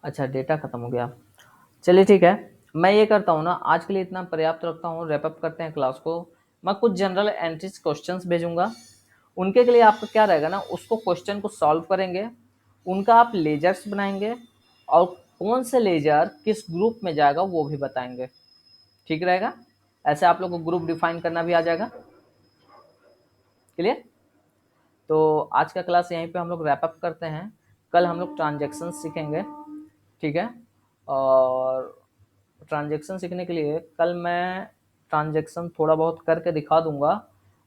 अच्छा डेटा खत्म हो गया, चलिए ठीक है। मैं ये करता हूँ ना, आज के लिए इतना पर्याप्त रखता हूँ, रैप अप करते हैं क्लास को। मैं कुछ जनरल एंट्रीज क्वेश्चंस भेजूंगा, उनके लिए आपका क्या रहेगा ना, उसको क्वेश्चन को सॉल्व करेंगे, उनका आप लेजर्स बनाएंगे, और कौन से लेजर किस ग्रुप में जाएगा वो भी बताएंगे। ठीक रहेगा? ऐसे आप लोग को ग्रुप डिफाइन करना भी आ जाएगा। क्लियर? तो आज का क्लास यहीं पे हम लोग रैप अप करते हैं। कल हम लोग ट्रांजेक्शन सीखेंगे, ठीक है। और ट्रांजेक्शन सीखने के लिए कल मैं ट्रांजेक्शन थोड़ा बहुत करके दिखा दूंगा,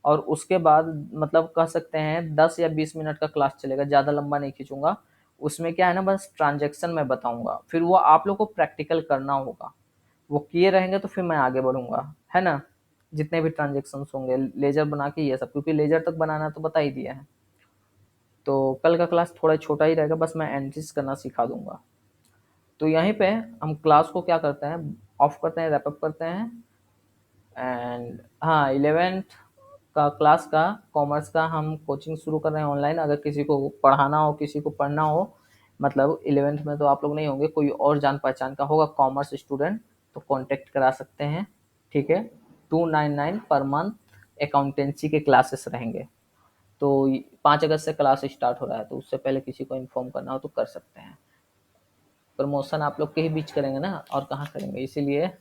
और उसके बाद मतलब कह सकते हैं 10 या 20 मिनट का क्लास चलेगा, ज़्यादा लंबा नहीं खींचूंगा। उसमें क्या है ना, बस ट्रांजेक्शन मैं बताऊंगा, फिर वो आप लोग को प्रैक्टिकल करना होगा। वो किए रहेंगे तो फिर मैं आगे बढ़ूंगा, है ना। जितने भी ट्रांजेक्शन होंगे लेजर बना के, ये सब, क्योंकि लेजर तक बनाना तो बता ही दिया है। तो कल का क्लास थोड़ा छोटा ही रहेगा, बस मैं एंट्रीज करना सिखा दूंगा। तो यहीं पे हम क्लास को क्या करते हैं, ऑफ करते हैं, रैप अप करते हैं। एंड हाँ, 11th का क्लास का कॉमर्स का हम कोचिंग शुरू कर रहे हैं ऑनलाइन। अगर किसी को पढ़ाना हो, किसी को पढ़ना हो, मतलब 11th में तो आप लोग नहीं होंगे, कोई और जान पहचान का होगा कॉमर्स स्टूडेंट, तो कांटेक्ट करा सकते हैं, ठीक है। 299 पर मंथ अकाउंटेंसी के क्लासेस रहेंगे। तो 5 अगस्त से क्लास स्टार्ट हो रहा है, तो उससे पहले किसी को इन्फॉर्म करना हो तो कर सकते हैं। प्रमोशन आप लोग के ही बीच करेंगे ना, और कहाँ करेंगे, इसीलिए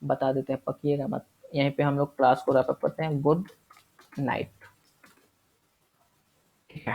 बता देते हैं, पकिएगा मत। यहीं पे हम लोग क्लास को रैप अप करते हैं। Good night. ठीक है।